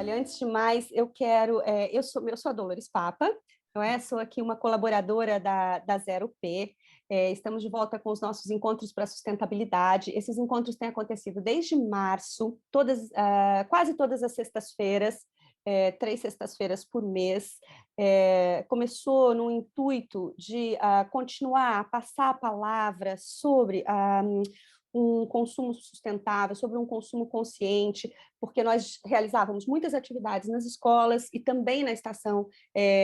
Olha, antes de mais, eu sou a Dolores Papa, não é? Sou aqui uma colaboradora da Zero P. Estamos de volta com os nossos encontros para a sustentabilidade. Esses encontros têm acontecido desde março, quase todas as sextas-feiras, 3 sextas-feiras por mês. Começou no intuito de continuar a passar a palavra sobre um consumo sustentável, sobre um consumo consciente, porque nós realizávamos muitas atividades nas escolas e também na estação,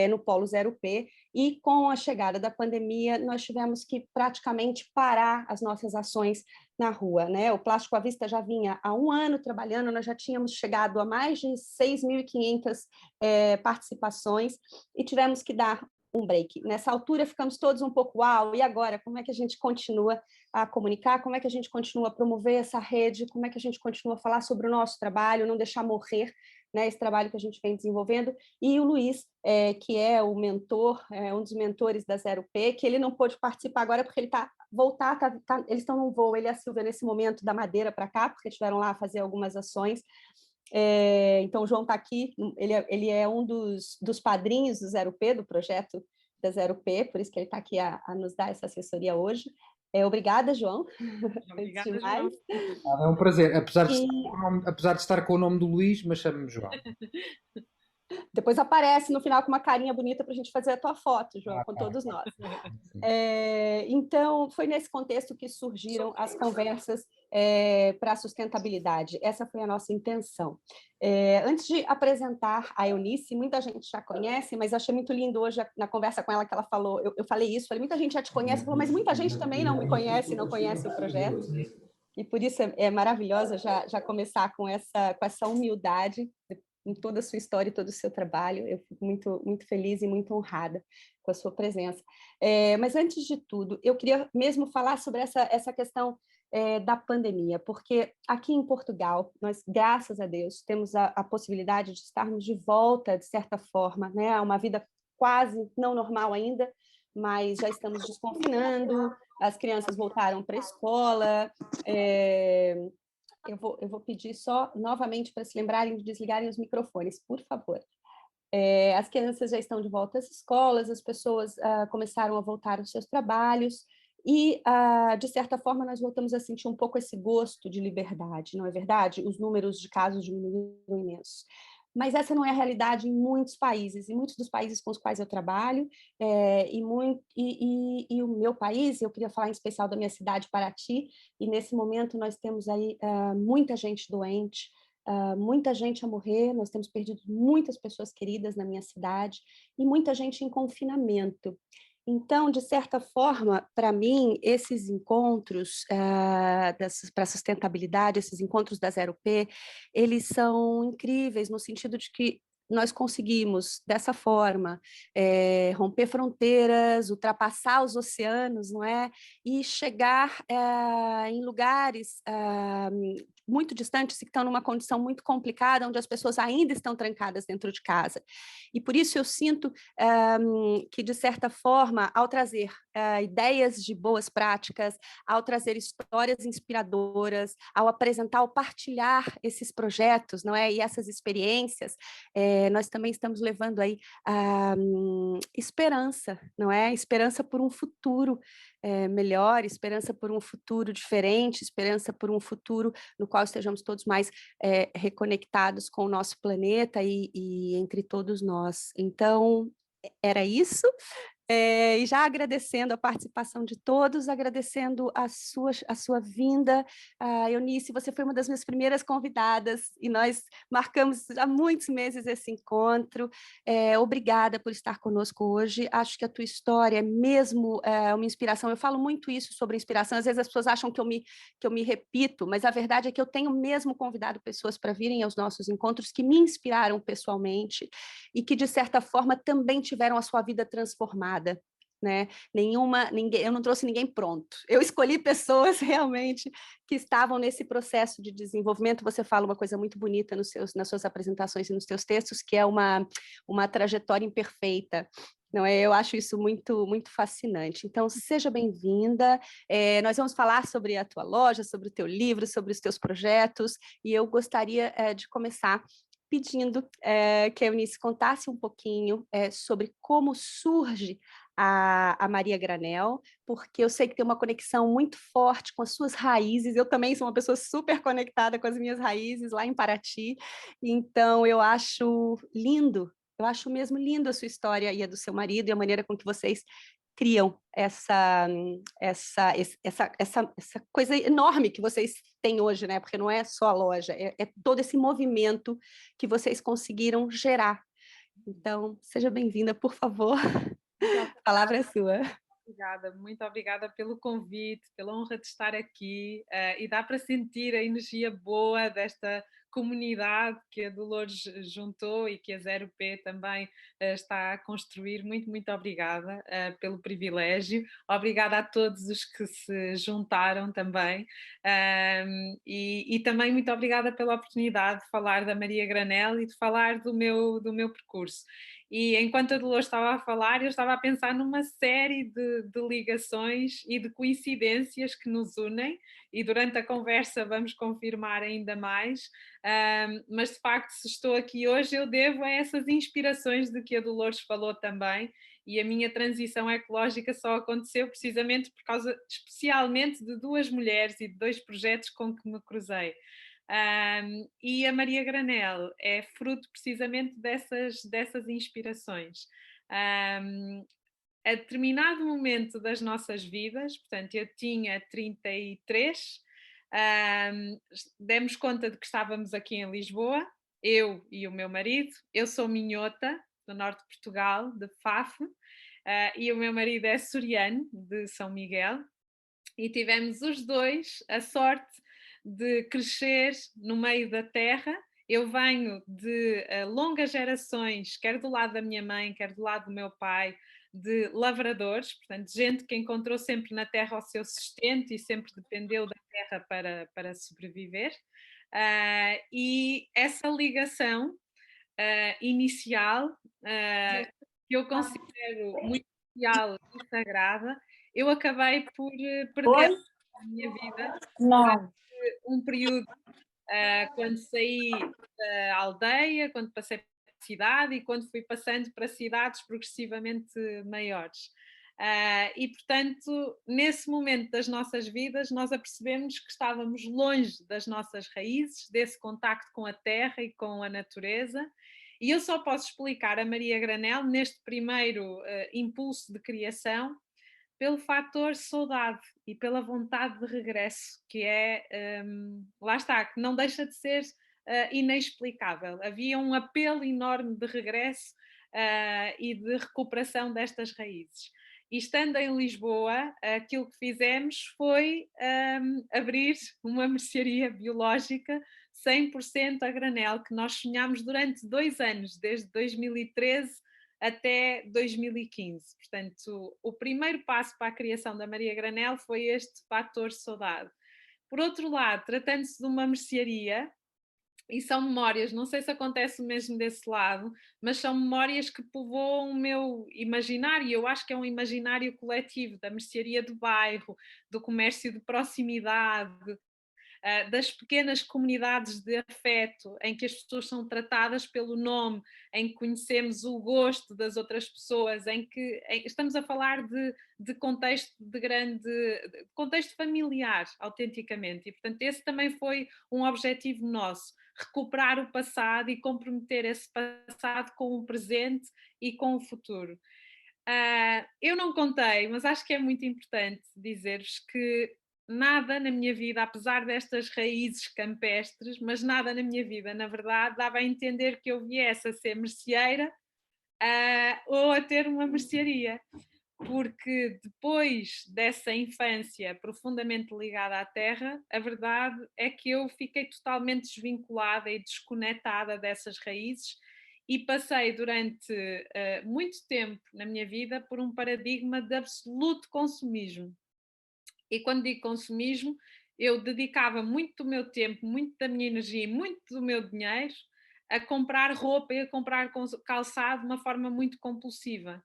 no Polo Zero P, e com a chegada da pandemia, nós tivemos que praticamente parar as nossas ações na rua, né? O Plástico à Vista já vinha há um ano trabalhando, nós já tínhamos chegado a mais de 6.500 participações e tivemos que dar um break. Nessa altura, ficamos todos um pouco, uau, e agora? Como é que a gente continua a comunicar? Como é que a gente continua a promover essa rede? Como é que a gente continua a falar sobre o nosso trabalho, não deixar morrer, né, esse trabalho que a gente vem desenvolvendo? E o Luiz, que é o mentor, um dos mentores da Zero P, que ele não pôde participar agora porque ele eles estão num voo, ele e a Silvia, nesse momento, da Madeira para cá, porque estiveram lá a fazer algumas ações. Então, o João está aqui, ele é um dos padrinhos do Zero P, do projeto da Zero P, por isso que ele está aqui a nos dar essa assessoria hoje. Obrigada, João, antes de Obrigada, mais. João. É um prazer, E apesar de estar com o nome do Luís, mas chame-me João. depois aparece no final com uma carinha bonita para a gente fazer a tua foto, João, com Tá. todos nós. Sim. Então, foi nesse contexto que surgiram as conversas para a sustentabilidade. Essa foi a nossa intenção. Antes de apresentar a Eunice, muita gente já conhece, mas achei muito lindo hoje na conversa com ela que ela falou, eu falei isso, falei, muita gente já te conhece, falou, mas muita gente também não me conhece, não conhece o projeto, e por isso é maravilhosa já começar com essa humildade em toda a sua história e todo o seu trabalho. Eu fico muito, muito feliz e muito honrada com a sua presença. Mas, antes de tudo, eu queria mesmo falar sobre essa questão da pandemia, porque aqui em Portugal, nós, graças a Deus, temos a possibilidade de estarmos de volta, de certa forma, né, a uma vida quase não normal ainda, mas já estamos desconfinando, as crianças voltaram para a escola. Eu vou pedir só novamente para se lembrarem de desligarem os microfones, por favor. As crianças já estão de volta às escolas, as pessoas começaram a voltar aos seus trabalhos e, de certa forma, nós voltamos a sentir um pouco esse gosto de liberdade, não é verdade? Os números de casos diminuíram imenso. Mas essa não é a realidade em muitos países, em muitos dos países com os quais eu trabalho, e o meu país, eu queria falar em especial da minha cidade, Paraty, e nesse momento nós temos aí muita gente doente, muita gente a morrer, nós temos perdido muitas pessoas queridas na minha cidade e muita gente em confinamento. Então, de certa forma, para mim, esses encontros para a sustentabilidade, esses encontros da Zero P, eles são incríveis no sentido de que nós conseguimos, dessa forma, romper fronteiras, ultrapassar os oceanos, não é? E chegar em lugares muito distantes e que estão numa condição muito complicada, onde as pessoas ainda estão trancadas dentro de casa. E por isso eu sinto que, de certa forma, ao trazer ideias de boas práticas, ao trazer histórias inspiradoras, ao apresentar, ao partilhar esses projetos, não é? E essas experiências, nós também estamos levando aí esperança, não é? Esperança por um futuro melhor, esperança por um futuro diferente, esperança por um futuro no qual estejamos todos mais reconectados com o nosso planeta e entre todos nós. Então, era isso. E já agradecendo a participação de todos, agradecendo a sua vinda. Eunice, você foi uma das minhas primeiras convidadas e nós marcamos há muitos meses esse encontro. Obrigada por estar conosco hoje. Acho que a tua história é mesmo uma inspiração. Eu falo muito isso sobre inspiração. Às vezes as pessoas acham que eu me repito, mas a verdade é que eu tenho mesmo convidado pessoas para virem aos nossos encontros que me inspiraram pessoalmente e que, de certa forma, também tiveram a sua vida transformada. Né? Eu não trouxe ninguém pronto. Eu escolhi pessoas realmente que estavam nesse processo de desenvolvimento. Você fala uma coisa muito bonita nas suas apresentações e nos teus textos, que é uma trajetória imperfeita. Não é? Eu acho isso muito, muito fascinante. Então, seja bem-vinda. Nós vamos falar sobre a tua loja, sobre o teu livro, sobre os teus projetos, e eu gostaria de começar pedindo que a Eunice contasse um pouquinho sobre como surge a Maria Granel, porque eu sei que tem uma conexão muito forte com as suas raízes. Eu também sou uma pessoa super conectada com as minhas raízes lá em Paraty, então eu acho mesmo lindo a sua história e a do seu marido e a maneira com que vocês criam essa coisa enorme que vocês têm hoje, né? Porque não é só a loja, é todo esse movimento que vocês conseguiram gerar. Então, seja bem-vinda, por favor. A palavra é sua. Obrigada, muito obrigada pelo convite, pela honra de estar aqui, e dá para sentir a energia boa desta comunidade que a Dolores juntou e que a Zero P também está a construir. Muito, muito obrigada pelo privilégio. Obrigada a todos os que se juntaram também, e também muito obrigada pela oportunidade de falar da Maria Granel e de falar do meu percurso. E enquanto a Dolores estava a falar, eu estava a pensar numa série de ligações e de coincidências que nos unem, e durante a conversa vamos confirmar ainda mais, mas de facto, se estou aqui hoje, eu devo a essas inspirações de que a Dolores falou também, e a minha transição ecológica só aconteceu precisamente por causa, especialmente, de duas mulheres e de dois projetos com que me cruzei. E a Maria Granel é fruto precisamente dessas inspirações. A determinado momento das nossas vidas, portanto, eu tinha 33, demos conta de que estávamos aqui em Lisboa, eu e o meu marido. Eu sou minhota, do norte de Portugal, de Faf, e o meu marido é açoriano, de São Miguel, e tivemos os dois a sorte de crescer no meio da terra. Eu venho de longas gerações, quer do lado da minha mãe, quer do lado do meu pai, de lavradores, portanto, gente que encontrou sempre na terra o seu sustento e sempre dependeu da terra para sobreviver. E essa ligação inicial, que eu considero muito especial e sagrada, eu acabei por perder Oi? na minha vida Não. um período quando saí da aldeia, quando passei para a cidade e quando fui passando para cidades progressivamente maiores. E, portanto, nesse momento das nossas vidas, nós apercebemos que estávamos longe das nossas raízes, desse contacto com a terra e com a natureza. E eu só posso explicar a Maria Granel neste primeiro impulso de criação pelo fator saudade e pela vontade de regresso, que lá está, que não deixa de ser inexplicável. Havia um apelo enorme de regresso e de recuperação destas raízes. E estando em Lisboa, aquilo que fizemos foi abrir uma mercearia biológica 100% a granel, que nós sonhámos durante 2 anos, desde 2013 até 2015. Portanto, o primeiro passo para a criação da Maria Granel foi este fator saudade. Por outro lado, tratando-se de uma mercearia, e são memórias, não sei se acontece o mesmo desse lado, mas são memórias que povoam o meu imaginário. Eu acho que é um imaginário coletivo da mercearia do bairro, do comércio de proximidade, das pequenas comunidades de afeto em que as pessoas são tratadas pelo nome, em que conhecemos o gosto das outras pessoas, estamos a falar de contexto de contexto familiar, autenticamente. E, portanto, esse também foi um objetivo nosso, recuperar o passado e comprometer esse passado com o presente e com o futuro. Eu não contei, mas acho que é muito importante dizer-vos que nada na minha vida, apesar destas raízes campestres, mas nada na minha vida, na verdade, dava a entender que eu viesse a ser merceeira ou a ter uma mercearia, porque depois dessa infância profundamente ligada à terra, a verdade é que eu fiquei totalmente desvinculada e desconectada dessas raízes e passei durante muito tempo na minha vida por um paradigma de absoluto consumismo. E quando digo consumismo, eu dedicava muito do meu tempo, muito da minha energia e muito do meu dinheiro a comprar roupa e a comprar calçado de uma forma muito compulsiva.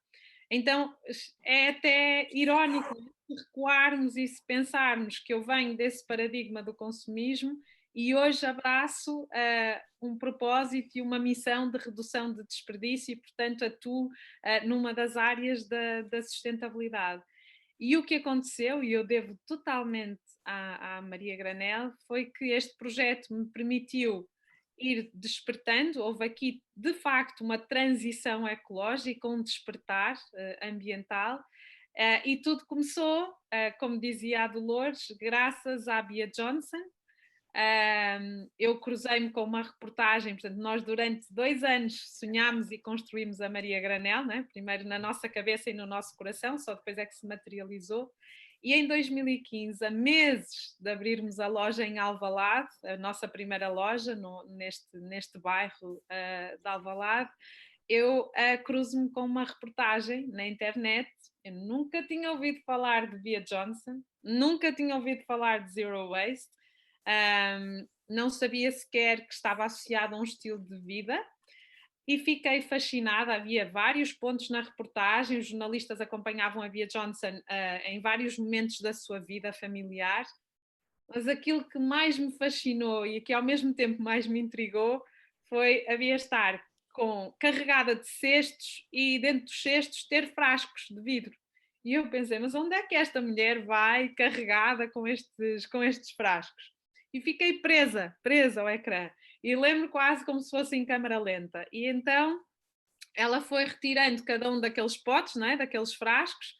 Então é até irónico se recuarmos e se pensarmos que eu venho desse paradigma do consumismo e hoje abraço um propósito e uma missão de redução de desperdício e, portanto, atuo numa das áreas da sustentabilidade. E o que aconteceu, e eu devo totalmente à Maria Granel, foi que este projeto me permitiu ir despertando. Houve aqui, de facto, uma transição ecológica, um despertar ambiental, e tudo começou, como dizia a Dolores, graças à Bia Johnson. Eu cruzei-me com uma reportagem, portanto, nós durante 2 anos sonhámos e construímos a Maria Granel, né? Primeiro na nossa cabeça e no nosso coração, só depois é que se materializou. E em 2015, a meses de abrirmos a loja em Alvalade, a nossa primeira loja neste bairro de Alvalade, eu cruzo-me com uma reportagem na internet. Eu nunca tinha ouvido falar de Bia Johnson, nunca tinha ouvido falar de Zero Waste, não sabia sequer que estava associado a um estilo de vida e fiquei fascinada. Havia vários pontos na reportagem, os jornalistas acompanhavam a Bia Johnson em vários momentos da sua vida familiar, mas aquilo que mais me fascinou e que ao mesmo tempo mais me intrigou foi a Bia estar carregada de cestos e dentro dos cestos ter frascos de vidro. E eu pensei, mas onde é que esta mulher vai carregada com estes frascos? E fiquei presa ao ecrã. E lembro quase como se fosse em câmara lenta. E então ela foi retirando cada um daqueles potes, não é? Daqueles frascos,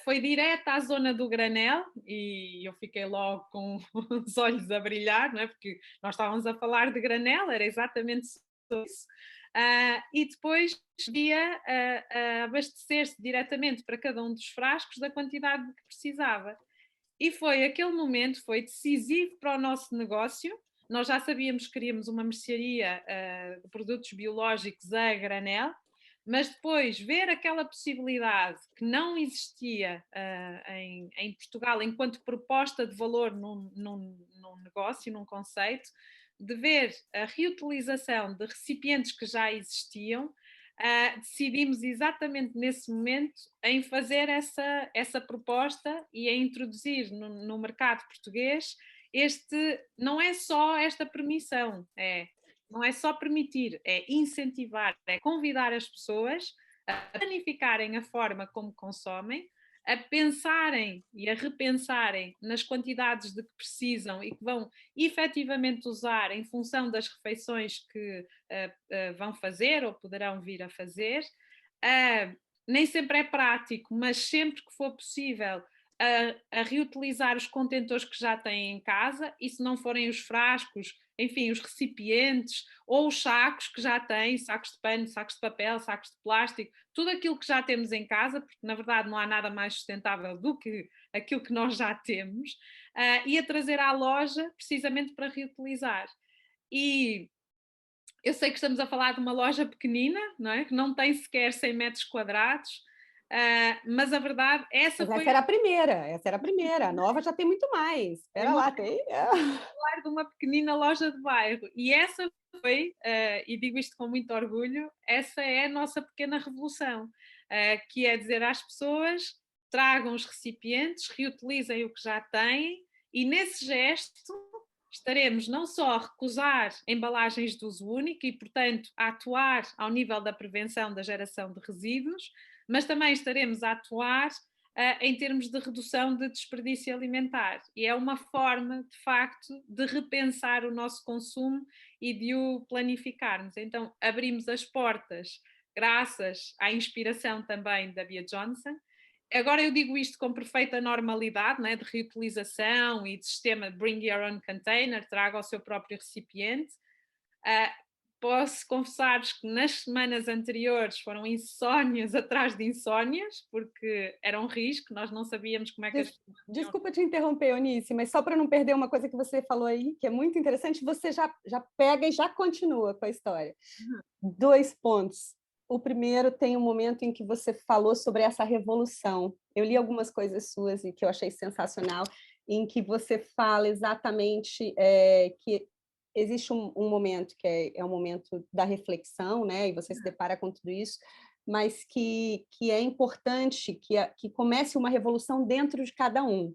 foi direto à zona do granel e eu fiquei logo com os olhos a brilhar, não é? Porque nós estávamos a falar de granel, era exatamente isso. E depois ia abastecer-se diretamente para cada um dos frascos da quantidade que precisava. E foi aquele momento, foi decisivo para o nosso negócio. Nós já sabíamos que queríamos uma mercearia de produtos biológicos a granel, mas depois ver aquela possibilidade que não existia em Portugal enquanto proposta de valor num negócio, num conceito, de ver a reutilização de recipientes que já existiam, decidimos exatamente nesse momento em fazer essa proposta e a introduzir no mercado português não é só esta permissão, não é só permitir, é incentivar, é convidar as pessoas a planificarem a forma como consomem, a pensarem e a repensarem nas quantidades de que precisam e que vão efetivamente usar em função das refeições que vão fazer ou poderão vir a fazer. Nem sempre é prático, mas sempre que for possível, a reutilizar os contentores que já têm em casa, e se não forem os frascos, enfim, os recipientes ou os sacos que já têm, sacos de pano, sacos de papel, sacos de plástico, tudo aquilo que já temos em casa, porque na verdade não há nada mais sustentável do que aquilo que nós já temos, e a trazer à loja precisamente para reutilizar. E eu sei que estamos a falar de uma loja pequenina, não é? Que não tem sequer 100 metros quadrados, mas a verdade, essa era a primeira, a nova já tem muito mais. Espera lá, tem... falar de uma pequenina loja de bairro, e essa foi, e digo isto com muito orgulho, essa é a nossa pequena revolução, que é dizer às pessoas, tragam os recipientes, reutilizem o que já têm, e nesse gesto estaremos não só a recusar embalagens de uso único e, portanto, a atuar ao nível da prevenção da geração de resíduos, mas também estaremos a atuar em termos de redução de desperdício alimentar. E é uma forma, de facto, de repensar o nosso consumo e de o planificarmos. Então, abrimos as portas graças à inspiração também da Bia Johnson. Agora eu digo isto com perfeita normalidade, né, de reutilização e de sistema Bring Your Own Container, traga o seu próprio recipiente. Posso confessar-vos que nas semanas anteriores foram insónias atrás de insónias, porque era um risco, nós não sabíamos como é que Desculpa te interromper, Eunice, mas só para não perder uma coisa que você falou aí, que é muito interessante, você já pega e já continua com a história. 2 pontos. O primeiro tem um momento em que você falou sobre essa revolução. Eu li algumas coisas suas e que eu achei sensacional, em que você fala exatamente que existe um momento que é um momento da reflexão, né? E você se depara com tudo isso, mas que é importante que comece uma revolução dentro de cada um.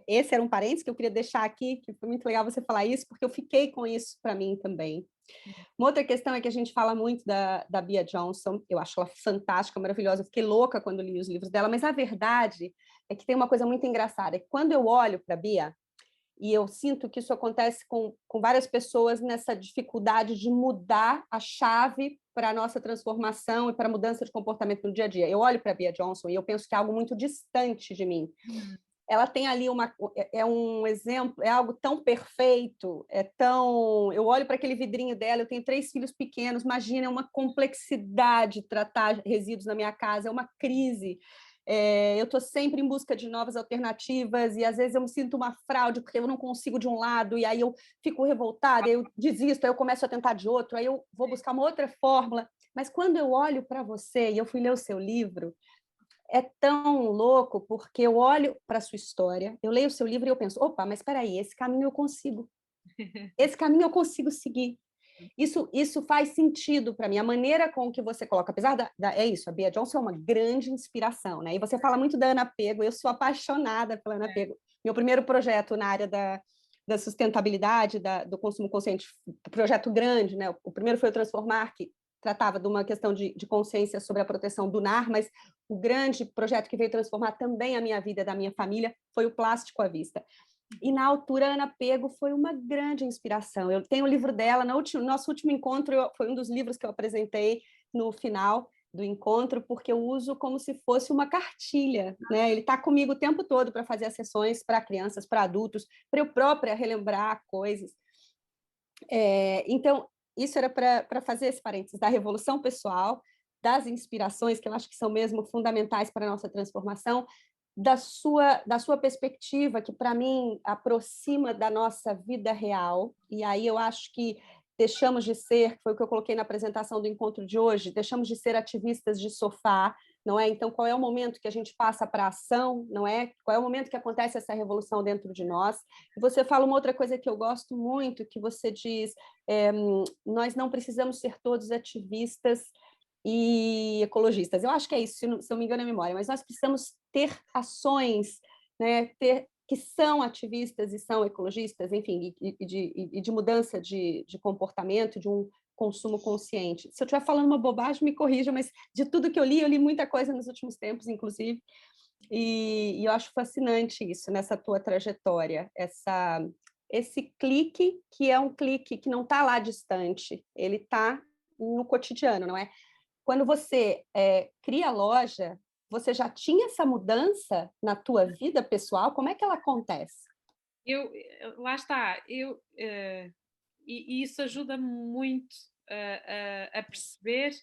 Esse era um parênteses que eu queria deixar aqui, que foi muito legal você falar isso, porque eu fiquei com isso para mim também. Uma outra questão é que a gente fala muito da Bea Johnson, eu acho ela fantástica, maravilhosa, eu fiquei louca quando li os livros dela, mas a verdade é que tem uma coisa muito engraçada, é que quando eu olho para a Bea, e eu sinto que isso acontece com várias pessoas nessa dificuldade de mudar a chave para a nossa transformação e para a mudança de comportamento no dia a dia. Eu olho para a Bea Johnson e eu penso que é algo muito distante de mim. Ela tem ali um exemplo, é algo tão perfeito, eu olho para aquele vidrinho dela, eu tenho 3 filhos pequenos, imagina, é uma complexidade tratar resíduos na minha casa, é uma crise. Eu estou sempre em busca de novas alternativas e às vezes eu me sinto uma fraude porque eu não consigo de um lado e aí eu fico revoltada, eu desisto, aí eu começo a tentar de outro, aí eu vou buscar uma outra fórmula. Mas quando eu olho para você e eu fui ler o seu livro, é tão louco porque eu olho para a sua história, eu leio o seu livro e eu penso, opa, mas espera aí, esse caminho eu consigo. Esse caminho eu consigo seguir. Isso faz sentido para mim. A maneira com que você coloca, apesar é isso, a Bea Johnson é uma grande inspiração, né? E você fala muito da Ana Pego, eu sou apaixonada pela Ana Pego. Meu primeiro projeto na área da sustentabilidade, do consumo consciente, projeto grande, né? O primeiro foi o Transformar, que tratava de uma questão de consciência sobre a proteção do lar, mas o grande projeto que veio transformar também a minha vida e da minha família foi o Plástico à Vista. E na altura, a Ana Pego foi uma grande inspiração. Eu tenho o livro dela, no nosso último encontro, foi um dos livros que eu apresentei no final do encontro, porque eu uso como se fosse uma cartilha, né? Ele está comigo o tempo todo para fazer as sessões para crianças, para adultos, para eu própria relembrar coisas. Então, isso era para fazer esse parênteses da revolução pessoal, das inspirações, que eu acho que são mesmo fundamentais para a nossa transformação, da sua perspectiva, que para mim aproxima da nossa vida real, e aí eu acho que deixamos de ser, foi o que eu coloquei na apresentação do encontro de hoje, deixamos de ser ativistas de sofá, não é? Então, qual é o momento que a gente passa para a ação, não é? Qual é o momento que acontece essa revolução dentro de nós? E você fala uma outra coisa que eu gosto muito, que você diz, nós não precisamos ser todos ativistas e ecologistas. Eu acho que é isso, se não me engano a memória, mas nós precisamos ter ações, né, que são ativistas e são ecologistas, enfim, e de mudança de comportamento, de um consumo consciente. Se eu estiver falando uma bobagem, me corrija, mas de tudo que eu li muita coisa nos últimos tempos, inclusive, e eu acho fascinante isso, nessa tua trajetória, esse clique, que é um clique que não está lá distante, ele está no cotidiano, não é? Quando você cria a loja, você já tinha essa mudança na tua vida pessoal? Como é que ela acontece? Lá está, e isso ajuda-me muito a perceber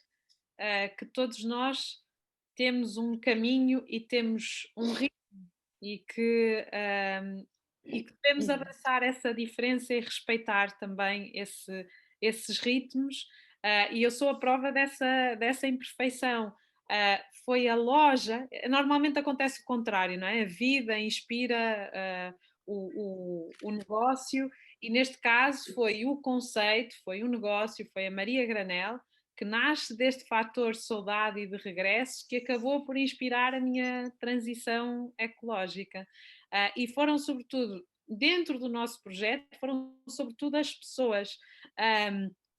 que todos nós temos um caminho e temos um ritmo e que devemos abraçar essa diferença e respeitar também esses ritmos. E eu sou a prova dessa imperfeição. Foi a loja, normalmente acontece o contrário, não é? A vida inspira o negócio, e neste caso foi o conceito, foi o negócio, foi a Maria Granel, que nasce deste fator saudade e de regresso, que acabou por inspirar a minha transição ecológica. E foram, sobretudo, dentro do nosso projeto, foram, sobretudo, as pessoas.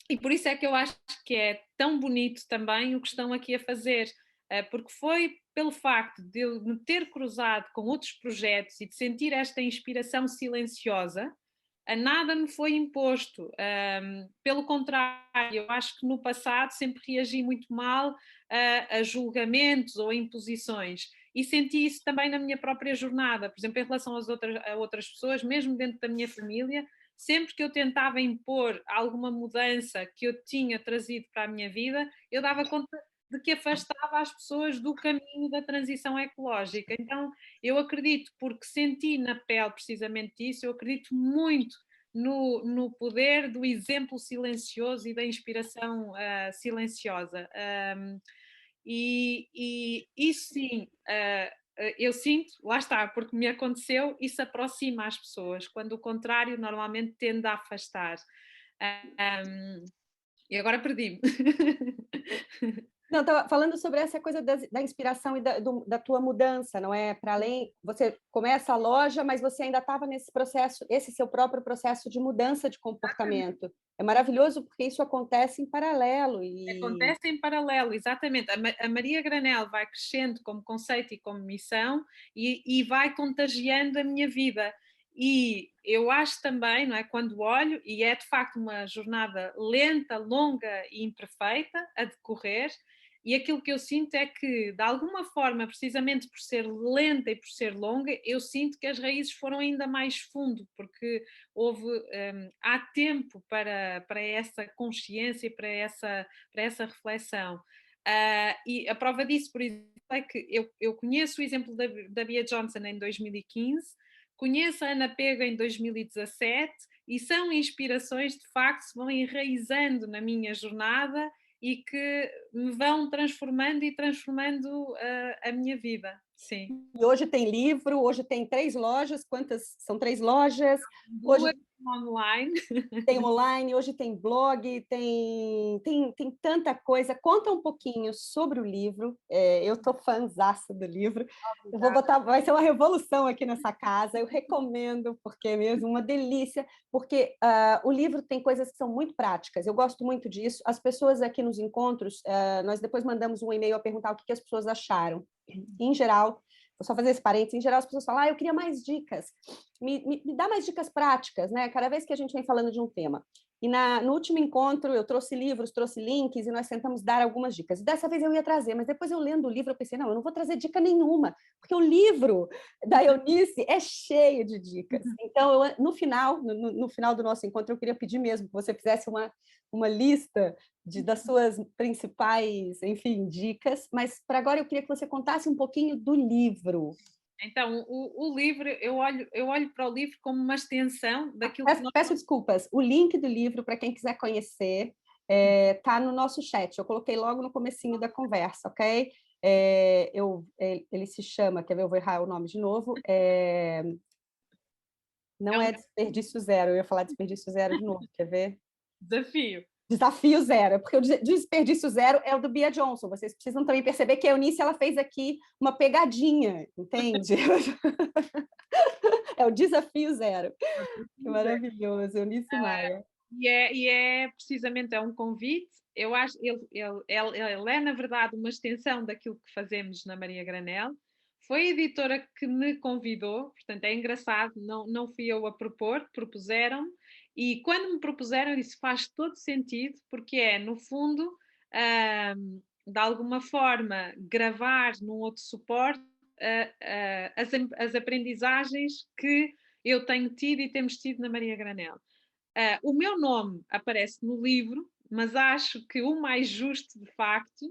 E por isso é que eu acho que é tão bonito também o que estão aqui a fazer, porque foi pelo facto de eu me ter cruzado com outros projetos e de sentir esta inspiração silenciosa, nada me foi imposto. Pelo contrário, eu acho que no passado sempre reagi muito mal a julgamentos ou a imposições, e senti isso também na minha própria jornada, por exemplo, em relação a outras pessoas, mesmo dentro da minha família. Sempre que eu tentava impor alguma mudança que eu tinha trazido para a minha vida, eu dava conta de que afastava as pessoas do caminho da transição ecológica. Então, eu acredito, porque senti na pele precisamente isso, eu acredito muito no poder do exemplo silencioso e da inspiração silenciosa. E isso sim, eu sinto, lá está, porque me aconteceu, isso aproxima as pessoas, quando o contrário normalmente tende a afastar. E agora perdi-me. Não, estava falando sobre essa coisa da inspiração e da tua mudança, não é? Para além, você começa a loja, mas você ainda estava nesse processo, esse seu próprio processo de mudança de comportamento. É maravilhoso porque isso acontece em paralelo. Acontece em paralelo, exatamente. A Maria Granel vai crescendo como conceito e como missão e vai contagiando a minha vida. E eu acho também, não é, quando olho, e é de facto uma jornada lenta, longa e imperfeita a decorrer, e aquilo que eu sinto é que, de alguma forma, precisamente por ser lenta e por ser longa, eu sinto que as raízes foram ainda mais fundo, porque há tempo para essa consciência, para essa reflexão. E a prova disso, por exemplo, é que eu conheço o exemplo da Bea Johnson em 2015, conheço a Ana Pega em 2017 e são inspirações de facto que se vão enraizando na minha jornada e que me vão transformando e transformando a minha vida. Sim. E hoje tem livro, hoje tem 3 lojas. Quantas? São 3 lojas. Duas Hoje online. tem online, hoje tem blog, tem tanta coisa. Conta um pouquinho sobre o livro. Eu estou fãzaça do livro. Eu vou botar, vai ser uma revolução aqui nessa casa. Eu recomendo, porque é mesmo uma delícia, porque o livro tem coisas que são muito práticas. Eu gosto muito disso. As pessoas aqui nos encontros, nós depois mandamos um e-mail a perguntar o que as pessoas acharam. Em geral, vou só fazer esse parênteses, em geral as pessoas falam, eu queria mais dicas, me dá mais dicas práticas, né? Cada vez que a gente vem falando de um tema. E no último encontro eu trouxe livros, trouxe links e nós tentamos dar algumas dicas. E dessa vez eu ia trazer, mas depois eu lendo o livro eu pensei, não, eu não vou trazer dica nenhuma, porque o livro da Eunice é cheio de dicas. Então, no final do nosso encontro, eu queria pedir mesmo que você fizesse uma lista das suas principais, enfim, dicas, mas para agora eu queria que você contasse um pouquinho do livro. Então, o livro, eu olho para o livro como uma extensão daquilo que nós... Peço desculpas, o link do livro, para quem quiser conhecer, está no nosso chat. Eu coloquei logo no comecinho da conversa, ok? Ele se chama, quer ver, eu vou errar o nome de novo, não é Desperdício Zero, eu ia falar Desperdício Zero de novo, quer ver? Desafio. Desafio Zero, porque o Desperdício Zero é o do Bea Johnson. Vocês precisam também perceber que a Eunice ela fez aqui uma pegadinha, entende? É o Desafio Zero. Que maravilhoso, Eunice Maia. E é precisamente um convite. Eu acho ele é, na verdade, uma extensão daquilo que fazemos na Maria Granel. Foi a editora que me convidou, portanto é engraçado, não fui eu a propor, propuseram-me, e quando me propuseram, eu disse faz todo sentido, porque é, no fundo, de alguma forma, gravar num outro suporte as aprendizagens que eu tenho tido e temos tido na Maria Granel. O meu nome aparece no livro, mas acho que o mais justo, de facto,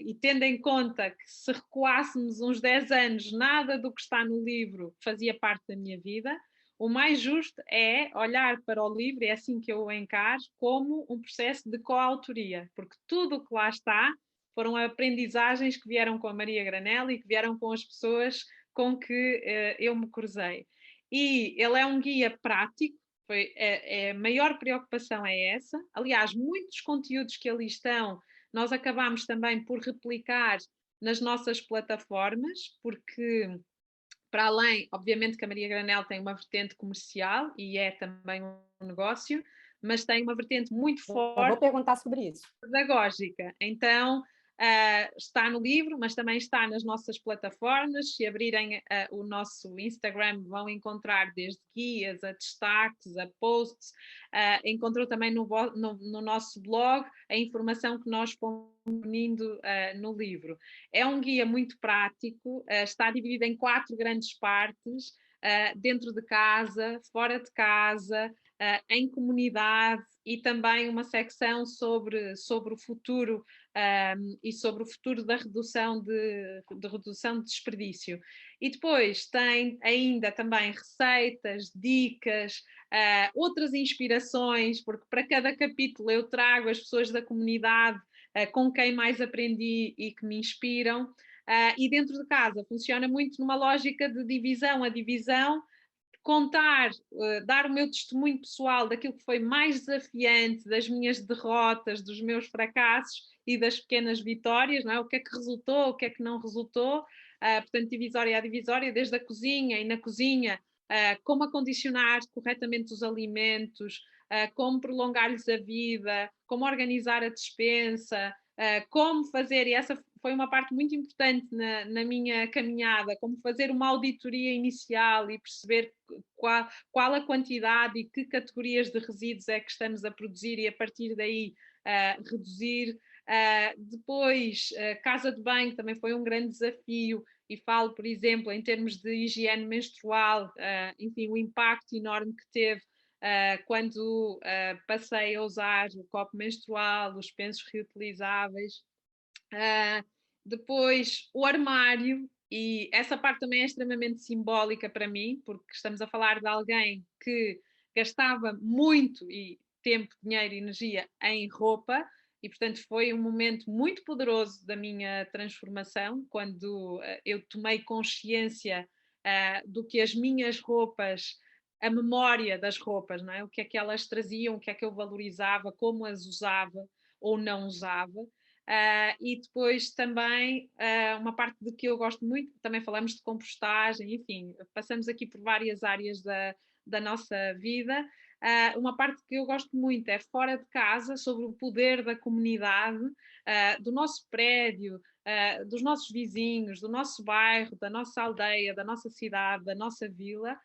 e tendo em conta que se recuássemos uns 10 anos, nada do que está no livro fazia parte da minha vida, o mais justo é olhar para o livro, é assim que eu o encaro, como um processo de coautoria, porque tudo o que lá está foram aprendizagens que vieram com a Maria Granel e que vieram com as pessoas com que eu me cruzei. E ele é um guia prático, a maior preocupação é essa. Aliás, muitos conteúdos que ali estão, nós acabamos também por replicar nas nossas plataformas, porque para além, obviamente que a Maria Granel tem uma vertente comercial e é também um negócio, mas tem uma vertente muito forte. Eu vou perguntar sobre isso. Pedagógica. Então, está no livro, mas também está nas nossas plataformas. Se abrirem o nosso Instagram, vão encontrar desde guias a destaques, a posts. Encontrou também no nosso blog a informação que nós pomos no livro. É um guia muito prático, está dividido em 4 grandes partes, dentro de casa, fora de casa, em comunidade e também uma secção sobre o futuro e sobre o futuro da redução de desperdício. E depois tem ainda também receitas, dicas, outras inspirações, porque para cada capítulo eu trago as pessoas da comunidade com quem mais aprendi e que me inspiram. E dentro de casa funciona muito numa lógica de divisão a divisão, contar, dar o meu testemunho pessoal daquilo que foi mais desafiante, das minhas derrotas, dos meus fracassos e das pequenas vitórias, não é? O que é que resultou, o que é que não resultou, portanto, divisória a divisória, desde a cozinha, e na cozinha, como acondicionar corretamente os alimentos, como prolongar-lhes a vida, como organizar a despensa, como fazer, e essa foi uma parte muito importante na minha caminhada, como fazer uma auditoria inicial e perceber qual a quantidade e que categorias de resíduos é que estamos a produzir e a partir daí reduzir. Depois, casa de banho também foi um grande desafio e falo, por exemplo, em termos de higiene menstrual, enfim, o impacto enorme que teve quando passei a usar o copo menstrual, os pensos reutilizáveis. Depois, o armário, e essa parte também é extremamente simbólica para mim, porque estamos a falar de alguém que gastava muito e tempo, dinheiro e energia em roupa, e portanto foi um momento muito poderoso da minha transformação, quando eu tomei consciência do que as minhas roupas, a memória das roupas, não é? O que é que elas traziam, o que é que eu valorizava, como as usava ou não usava. E depois também uma parte de que eu gosto muito, também falamos de compostagem, enfim, passamos aqui por várias áreas da nossa vida. Uma parte que eu gosto muito é fora de casa, sobre o poder da comunidade, do nosso prédio, dos nossos vizinhos, do nosso bairro, da nossa aldeia, da nossa cidade, da nossa vila.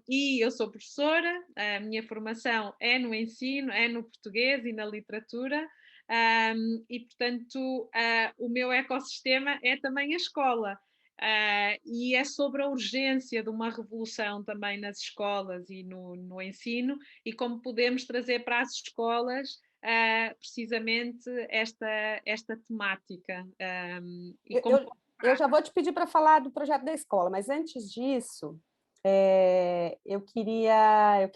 E eu sou professora, a minha formação é no ensino, é no português e na literatura. E, portanto, o meu ecossistema é também a escola. E é sobre a urgência de uma revolução também nas escolas e no ensino, e como podemos trazer para as escolas precisamente esta temática. Eu já vou te pedir para falar do projeto da escola, mas antes disso, eu queria,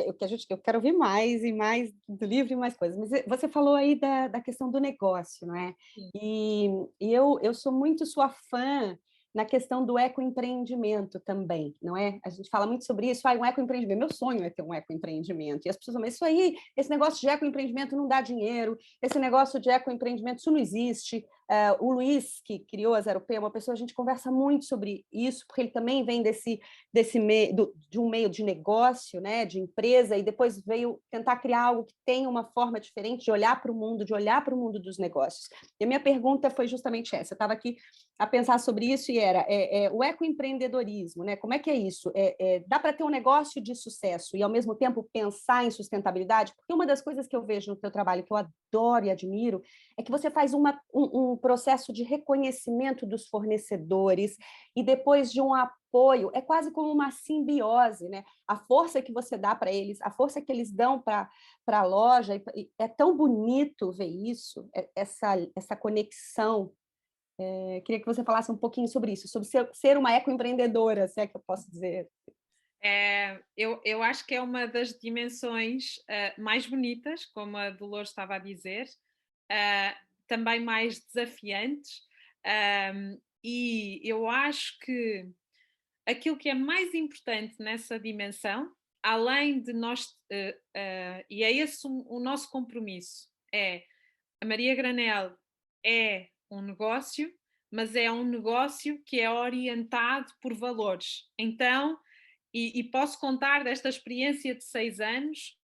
eu quero ouvir mais e mais do livro e mais coisas, mas você falou aí da questão do negócio, não é? E eu sou muito sua fã na questão do ecoempreendimento também, não é? A gente fala muito sobre isso, um ecoempreendimento, meu sonho é ter um ecoempreendimento, e as pessoas falam, mas isso aí, esse negócio de ecoempreendimento não dá dinheiro, esse negócio de ecoempreendimento, isso não existe. O Luiz, que criou a Zero P, é uma pessoa, a gente conversa muito sobre isso, porque ele também vem de um meio de negócio, né, de empresa, e depois veio tentar criar algo que tenha uma forma diferente de olhar para o mundo, dos negócios. E a minha pergunta foi justamente essa, eu estava aqui a pensar sobre isso e era o ecoempreendedorismo, né? Como é que é isso? Dá para ter um negócio de sucesso e, ao mesmo tempo, pensar em sustentabilidade? Porque uma das coisas que eu vejo no teu trabalho, que eu adoro e admiro, é que você faz um processo de reconhecimento dos fornecedores e depois de um apoio, é quase como uma simbiose, né? A força que você dá para eles, a força que eles dão para a loja, é tão bonito ver isso, essa conexão. Queria que você falasse um pouquinho sobre isso, sobre ser uma ecoempreendedora, se é que eu posso dizer. Eu acho que é uma das dimensões mais bonitas, como a Dolores estava a dizer, também mais desafiantes, e eu acho que aquilo que é mais importante nessa dimensão, além de nós, e é esse o nosso compromisso, a Maria Granel é um negócio, mas é um negócio que é orientado por valores. Então, e posso contar desta experiência de 6 anos,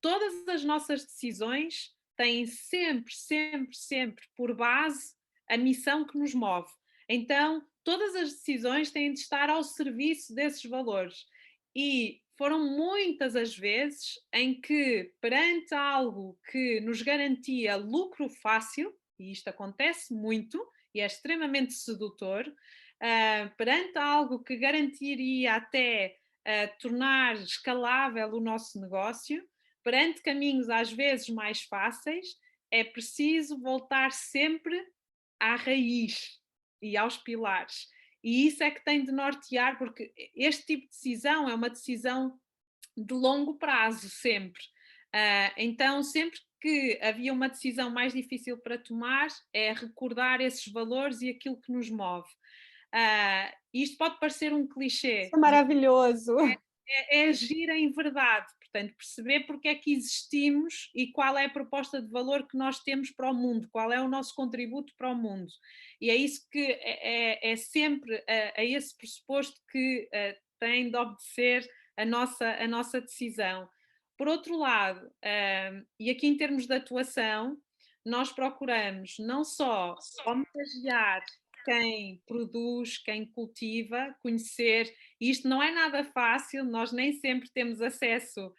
todas as nossas decisões têm sempre, sempre, sempre por base a missão que nos move. Então, todas as decisões têm de estar ao serviço desses valores. E foram muitas as vezes em que, perante algo que nos garantia lucro fácil, e isto acontece muito e é extremamente sedutor, perante algo que garantiria até tornar escalável o nosso negócio, perante caminhos às vezes mais fáceis, é preciso voltar sempre à raiz e aos pilares. E isso é que tem de nortear, porque este tipo de decisão é uma decisão de longo prazo, sempre. Então, sempre que havia uma decisão mais difícil para tomar, é recordar esses valores e aquilo que nos move. Isto pode parecer um clichê. Isso é maravilhoso. é agir em verdade, portanto, perceber porque é que existimos e qual é a proposta de valor que nós temos para o mundo, qual é o nosso contributo para o mundo. E é isso que é sempre a esse pressuposto que tem de obedecer a nossa decisão. Por outro lado, e aqui em termos de atuação, nós procuramos não só homenagear quem produz, quem cultiva, conhecer. E isto não é nada fácil, nós nem sempre temos acesso,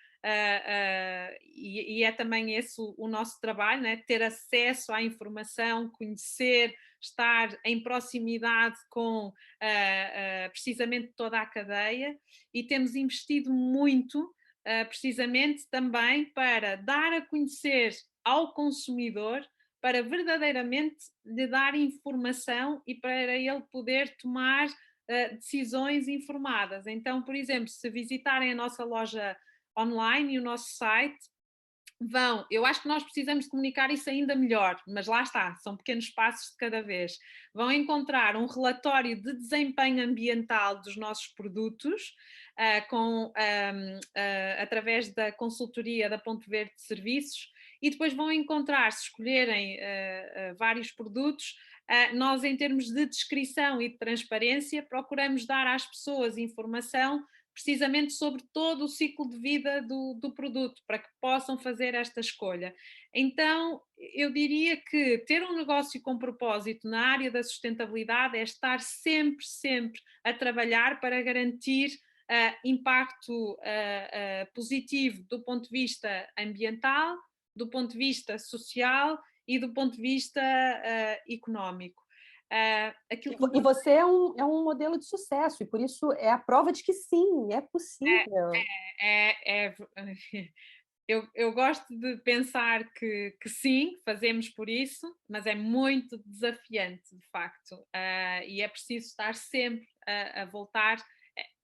e é também esse o nosso trabalho, né? Ter acesso à informação, conhecer, estar em proximidade com precisamente toda a cadeia, e temos investido muito precisamente também para dar a conhecer ao consumidor, para verdadeiramente lhe dar informação e para ele poder tomar decisões informadas. Então, por exemplo, se visitarem a nossa loja online e o nosso site, eu acho que nós precisamos de comunicar isso ainda melhor, mas lá está, são pequenos passos de cada vez. Vão encontrar um relatório de desempenho ambiental dos nossos produtos, através da consultoria da Ponto Verde de Serviços, e depois vão encontrar, se escolherem vários produtos, nós, em termos de descrição e de transparência, procuramos dar às pessoas informação precisamente sobre todo o ciclo de vida do produto, para que possam fazer esta escolha. Então, eu diria que ter um negócio com propósito na área da sustentabilidade é estar sempre, sempre a trabalhar para garantir impacto positivo do ponto de vista ambiental, do ponto de vista social e do ponto de vista económico. E você é um modelo de sucesso, e por isso é a prova de que sim, é possível. Eu gosto de pensar que sim, fazemos por isso, mas é muito desafiante, de facto, e é preciso estar sempre a voltar.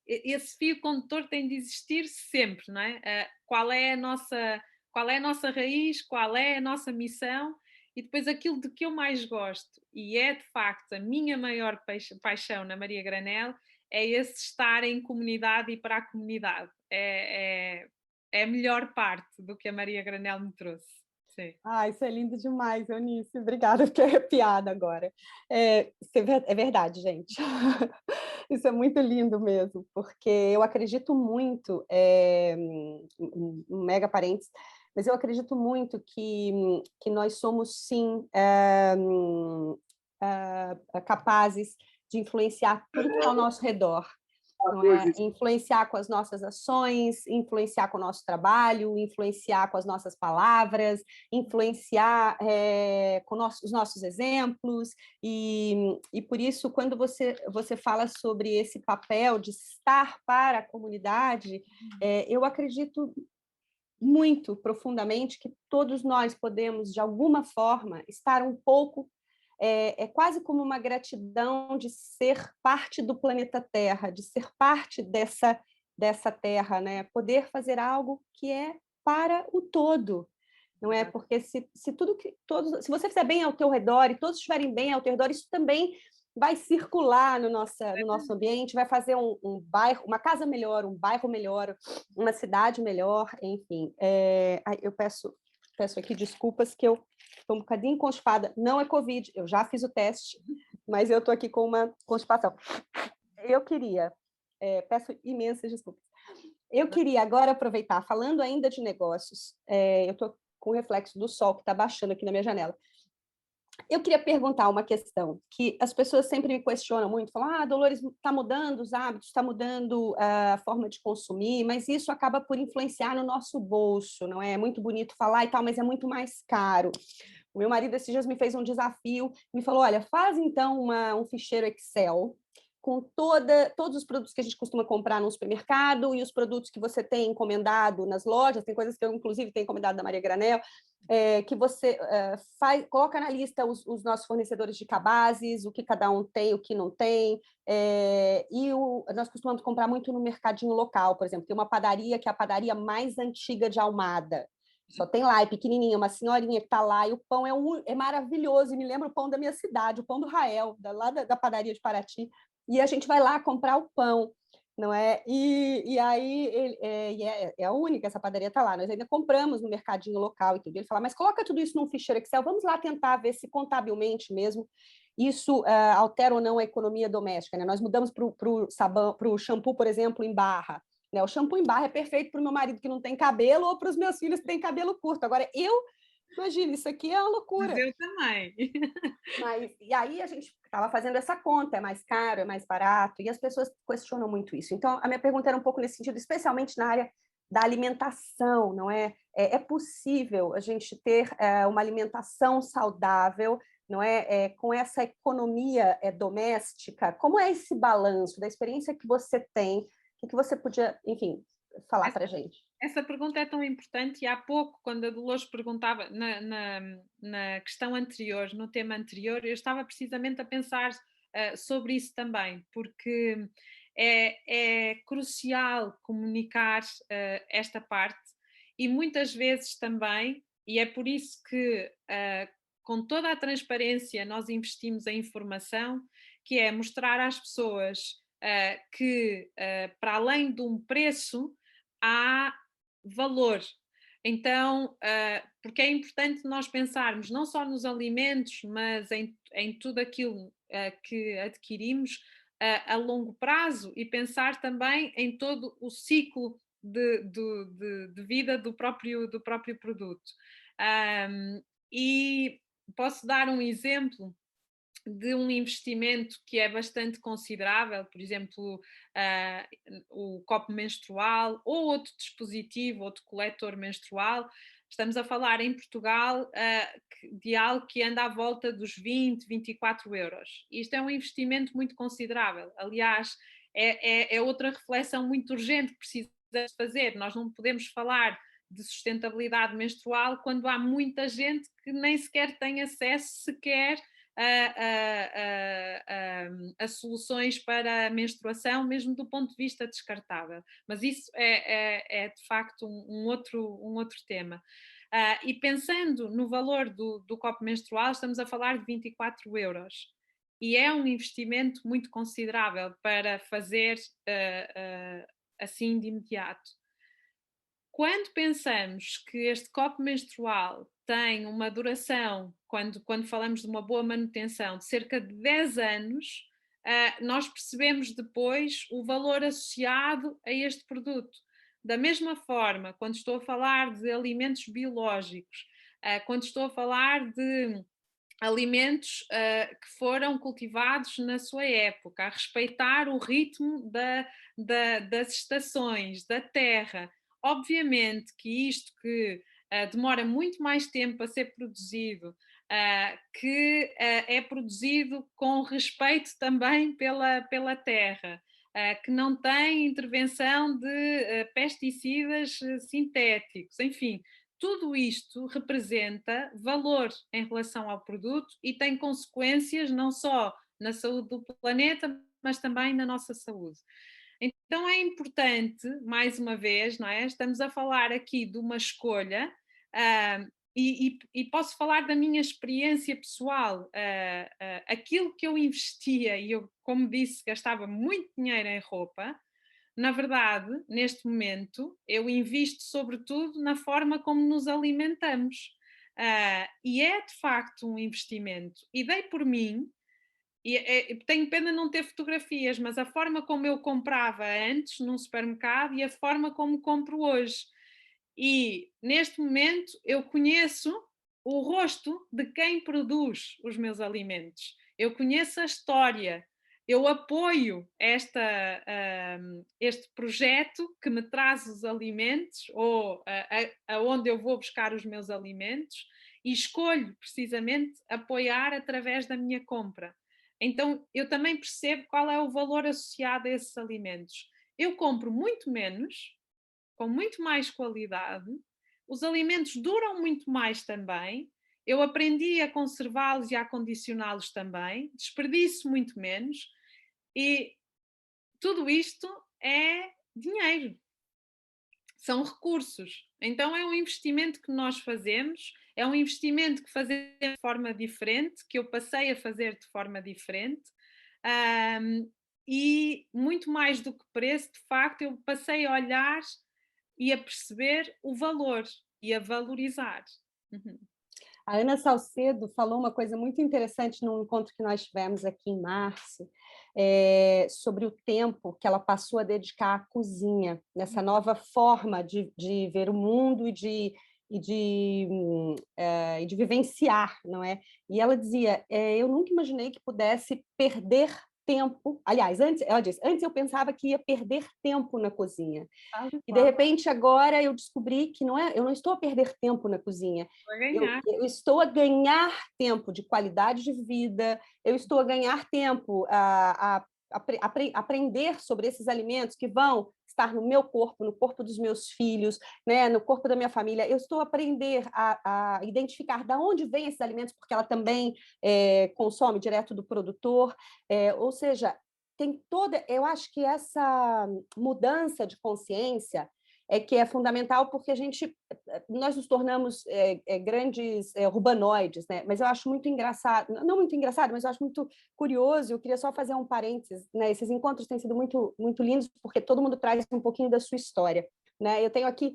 Esse fio condutor tem de existir sempre, não é? Qual é a nossa raiz, qual é a nossa missão, e depois aquilo de que eu mais gosto, e é de facto a minha maior paixão na Maria Granel, é esse estar em comunidade e para a comunidade. É a melhor parte do que a Maria Granel me trouxe. Sim. Isso é lindo demais, Eunice. Obrigada, fiquei arrepiada agora. É verdade, gente. Isso é muito lindo mesmo, porque eu acredito muito, um mega parênteses, mas eu acredito muito que nós somos, sim, capazes de influenciar tudo que está ao nosso redor. Não é? Influenciar com as nossas ações, influenciar com o nosso trabalho, influenciar com as nossas palavras, influenciar com os nossos exemplos, e por isso, quando você fala sobre esse papel de estar para a comunidade, eu acredito muito profundamente que todos nós podemos, de alguma forma, estar um pouco. É quase como uma gratidão de ser parte do planeta Terra, de ser parte dessa Terra, né? Poder fazer algo que é para o todo, não é? Porque se você fizer bem ao teu redor e todos estiverem bem ao teu redor, isso também vai circular no nosso ambiente, vai fazer um bairro, uma casa melhor, um bairro melhor, uma cidade melhor, enfim. Eu peço aqui desculpas que eu estou um bocadinho constipada. Não é Covid, eu já fiz o teste, mas eu estou aqui com uma constipação. Eu queria, peço imensas desculpas. Eu queria agora aproveitar, falando ainda de negócios, eu estou com o reflexo do sol que está baixando aqui na minha janela. Eu queria perguntar uma questão que as pessoas sempre me questionam muito, falam, Dolores, está mudando os hábitos, está mudando a forma de consumir, mas isso acaba por influenciar no nosso bolso, não é? É muito bonito falar e tal, mas é muito mais caro. O meu marido esses dias me fez um desafio, me falou, olha, faz então um ficheiro Excel com todos os produtos que a gente costuma comprar no supermercado e os produtos que você tem encomendado nas lojas, tem coisas que eu, inclusive, tenho encomendado da Maria Granel, que você coloca na lista os nossos fornecedores de cabazes, o que cada um tem, o que não tem, nós costumamos comprar muito no mercadinho local, por exemplo, tem uma padaria que é a padaria mais antiga de Almada, só tem lá, é pequenininha, uma senhorinha que está lá, e o pão é maravilhoso, e me lembra o pão da minha cidade, o pão do Rael, lá da padaria de Paraty, e a gente vai lá comprar o pão. não é? E aí é a única, essa padaria está lá. Nós ainda compramos no mercadinho local e tudo. Ele fala, mas coloca tudo isso num ficheiro Excel, vamos lá tentar ver se contabilmente mesmo isso altera ou não a economia doméstica, né? Nós mudamos para o shampoo, por exemplo, em barra. Né? O shampoo em barra é perfeito para o meu marido que não tem cabelo ou para os meus filhos que têm cabelo curto. Agora, imagina, isso aqui é uma loucura. Mas eu também. E aí a gente estava fazendo essa conta, é mais caro, é mais barato, e as pessoas questionam muito isso. Então, a minha pergunta era um pouco nesse sentido, especialmente na área da alimentação, não é? É possível a gente ter uma alimentação saudável, não é? Com essa economia doméstica? Como é esse balanço da experiência que você tem? O que você podia, enfim, falar para a gente? Essa pergunta é tão importante e há pouco, quando a Dolores perguntava na questão anterior, no tema anterior, eu estava precisamente a pensar sobre isso também, porque é crucial comunicar esta parte e muitas vezes também, e é por isso que com toda a transparência nós investimos em informação, que é mostrar às pessoas que para além de um preço há valor. Então, porque é importante nós pensarmos não só nos alimentos, mas em tudo aquilo que adquirimos a longo prazo e pensar também em todo o ciclo de vida do próprio produto. E posso dar um exemplo de um investimento que é bastante considerável, por exemplo, o copo menstrual ou outro dispositivo, outro coletor menstrual. Estamos a falar em Portugal de algo que anda à volta dos 20, 24 euros. Isto é um investimento muito considerável. Aliás, é outra reflexão muito urgente que precisamos fazer. Nós não podemos falar de sustentabilidade menstrual quando há muita gente que nem sequer tem acesso sequer a soluções para a menstruação, mesmo do ponto de vista descartável. Mas isso é de facto um outro tema. E pensando no valor do copo menstrual, estamos a falar de 24 euros. E é um investimento muito considerável para fazer assim de imediato. Quando pensamos que este copo menstrual tem uma duração, quando falamos de uma boa manutenção, de cerca de 10 anos, nós percebemos depois o valor associado a este produto. Da mesma forma, quando estou a falar de alimentos biológicos, quando estou a falar de alimentos que foram cultivados na sua época, a respeitar o ritmo das estações, da terra. Obviamente que isto que demora muito mais tempo a ser produzido, que é produzido com respeito também pela terra, que não tem intervenção de pesticidas sintéticos, enfim, tudo isto representa valor em relação ao produto e tem consequências não só na saúde do planeta, mas também na nossa saúde. Então é importante, mais uma vez, não é? Estamos a falar aqui de uma escolha e posso falar da minha experiência pessoal. Aquilo que eu investia, e eu, como disse, gastava muito dinheiro em roupa, na verdade, neste momento, eu invisto sobretudo na forma como nos alimentamos. E é de facto um investimento. E dei por mim, tenho pena não ter fotografias, mas a forma como eu comprava antes num supermercado e a forma como compro hoje. E neste momento eu conheço o rosto de quem produz os meus alimentos. Eu conheço a história. Eu apoio este projeto que me traz os alimentos ou aonde eu vou buscar os meus alimentos e escolho precisamente apoiar através da minha compra. Então eu também percebo qual é o valor associado a esses alimentos. Eu compro muito menos, com muito mais qualidade, os alimentos duram muito mais também, eu aprendi a conservá-los e a acondicioná-los também, desperdiço muito menos e tudo isto é dinheiro, são recursos. Então é um investimento que nós fazemos, é um investimento que fazemos de forma diferente, que eu passei a fazer de forma diferente. e muito mais do que preço, de facto, eu passei a olhar e a perceber o valor e a valorizar. Uhum. A Ana Salcedo falou uma coisa muito interessante num encontro que nós tivemos aqui em março, sobre o tempo que ela passou a dedicar à cozinha, nessa nova forma de ver o mundo e de vivenciar, não é? E ela dizia, eu nunca imaginei que pudesse perder tempo. Aliás, antes, ela disse, antes eu pensava que ia perder tempo na cozinha. E de repente agora eu descobri que eu não estou a perder tempo na cozinha. Para ganhar. Eu estou a ganhar tempo de qualidade de vida, eu estou a ganhar tempo aprender sobre esses alimentos que vão estar no meu corpo, no corpo dos meus filhos, né, no corpo da minha família. Eu estou a aprender a identificar de onde vêm esses alimentos, porque ela também consome direto do produtor. Ou seja, tem toda. Eu acho que essa mudança de consciência é que é fundamental porque nós nos tornamos grandes urbanoides, né? Mas eu acho muito engraçado, não muito engraçado, mas eu acho muito curioso. Eu queria só fazer um parênteses, né? Esses encontros têm sido muito, muito lindos porque todo mundo traz um pouquinho da sua história, né? Eu tenho aqui,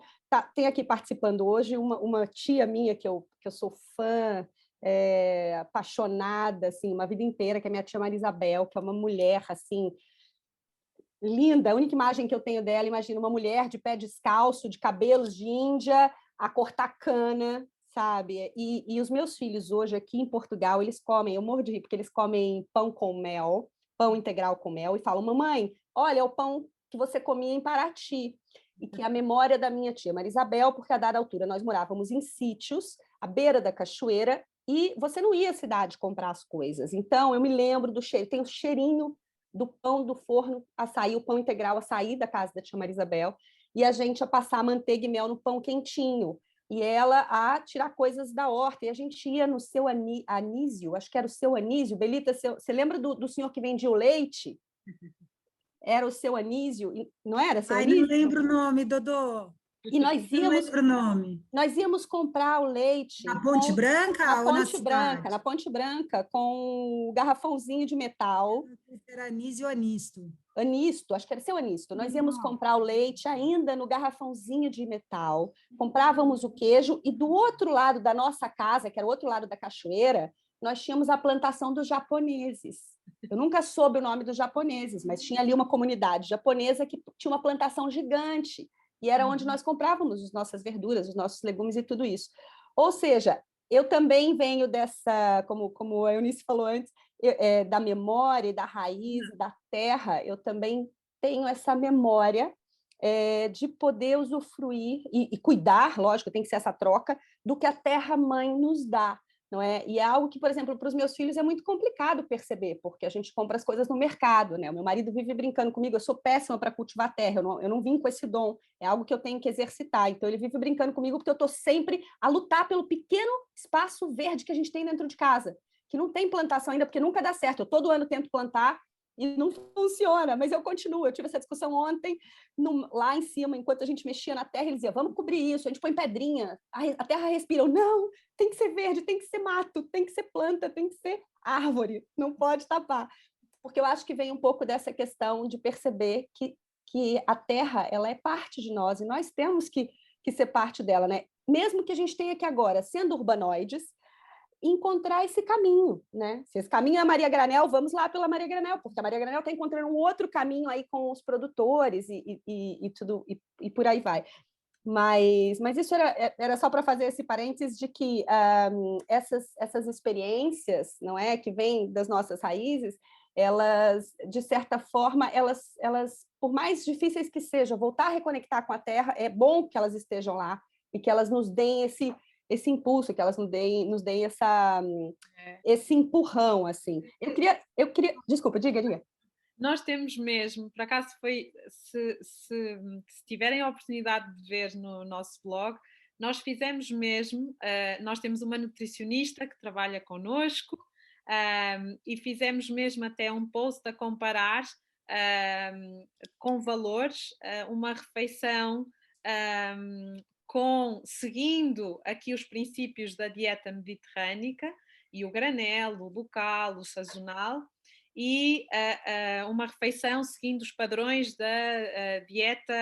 tem aqui participando hoje uma tia minha que eu sou fã, apaixonada, assim, uma vida inteira, que é a minha tia Marisabel, que é uma mulher, assim, linda. A única imagem que eu tenho dela, imagina uma mulher de pé descalço, de cabelos de Índia, a cortar cana, sabe? E os meus filhos hoje aqui em Portugal, eles comem, eu morro de rir, porque eles comem pão com mel, pão integral com mel, e falam, mamãe, olha, é o pão que você comia em Paraty. E que é a memória da minha tia Marisabel, porque a dada altura nós morávamos em sítios, à beira da cachoeira, e você não ia à cidade comprar as coisas. Então, eu me lembro do cheiro, tem o cheirinho do pão do forno a sair, o pão integral a sair da casa da tia Marisabel, e a gente a passar manteiga e mel no pão quentinho, e ela a tirar coisas da horta, e a gente ia no seu Anísio, acho que era o seu Anísio, Belita, você lembra do senhor que vendia o leite? Era o seu Anísio, não era seu Ai, não Anísio? lembro o nome, Dodô. E Não lembro o nome. nós íamos comprar o leite Na Ponte na Branca ou na Ponte Branca, cidade? na Ponte Branca, com o garrafãozinho de metal. Não sei se era Anísio ou Anisto. Anisto, acho que era seu Anisto. Nós íamos Não. comprar o leite ainda no garrafãozinho de metal, comprávamos o queijo e do outro lado da nossa casa, que era o outro lado da cachoeira, nós tínhamos a plantação dos japoneses. Eu nunca soube o nome dos japoneses, mas tinha ali uma comunidade japonesa que tinha uma plantação gigante e era onde nós comprávamos as nossas verduras, os nossos legumes e tudo isso. Ou seja, eu também venho dessa, como a Eunice falou antes, da memória, da raiz, da terra, eu também tenho essa memória de poder usufruir e cuidar, lógico, tem que ser essa troca, do que a terra-mãe nos dá. Não é? E é algo que, por exemplo, para os meus filhos é muito complicado perceber, porque a gente compra as coisas no mercado, né? O meu marido vive brincando comigo, eu sou péssima para cultivar a terra, eu não vim com esse dom, é algo que eu tenho que exercitar. Então, ele vive brincando comigo porque eu estou sempre a lutar pelo pequeno espaço verde que a gente tem dentro de casa, que não tem plantação ainda, porque nunca dá certo. Eu todo ano tento plantar e não funciona, mas eu continuo. Eu tive essa discussão ontem, lá em cima, enquanto a gente mexia na terra, ele dizia, vamos cobrir isso, a gente põe pedrinha, a terra respira. Eu, não, tem que ser verde, tem que ser mato, tem que ser planta, tem que ser árvore, não pode tapar. Porque eu acho que vem um pouco dessa questão de perceber que a terra ela é parte de nós e nós temos que ser parte dela, né? Mesmo que a gente tenha que agora, sendo urbanoides, encontrar esse caminho, né? Se esse caminho é a Maria Granel, vamos lá pela Maria Granel, porque a Maria Granel está encontrando um outro caminho aí com os produtores e tudo, e por aí vai. Mas isso era só para fazer esse parênteses de que essas experiências, não é, que vêm das nossas raízes, elas, de certa forma, elas, por mais difíceis que sejam, voltar a reconectar com a Terra, é bom que elas estejam lá e que elas nos deem esse impulso, que elas nos deem esse empurrão, assim. Eu queria... Desculpa, diga. Nós temos mesmo, por acaso foi, se tiverem a oportunidade de ver no nosso blog, nós fizemos mesmo, nós temos uma nutricionista que trabalha connosco e fizemos mesmo até um post a comparar com valores, uma refeição seguindo aqui os princípios da dieta mediterrânica e o granel, o local, o sazonal, e uma refeição seguindo os padrões da dieta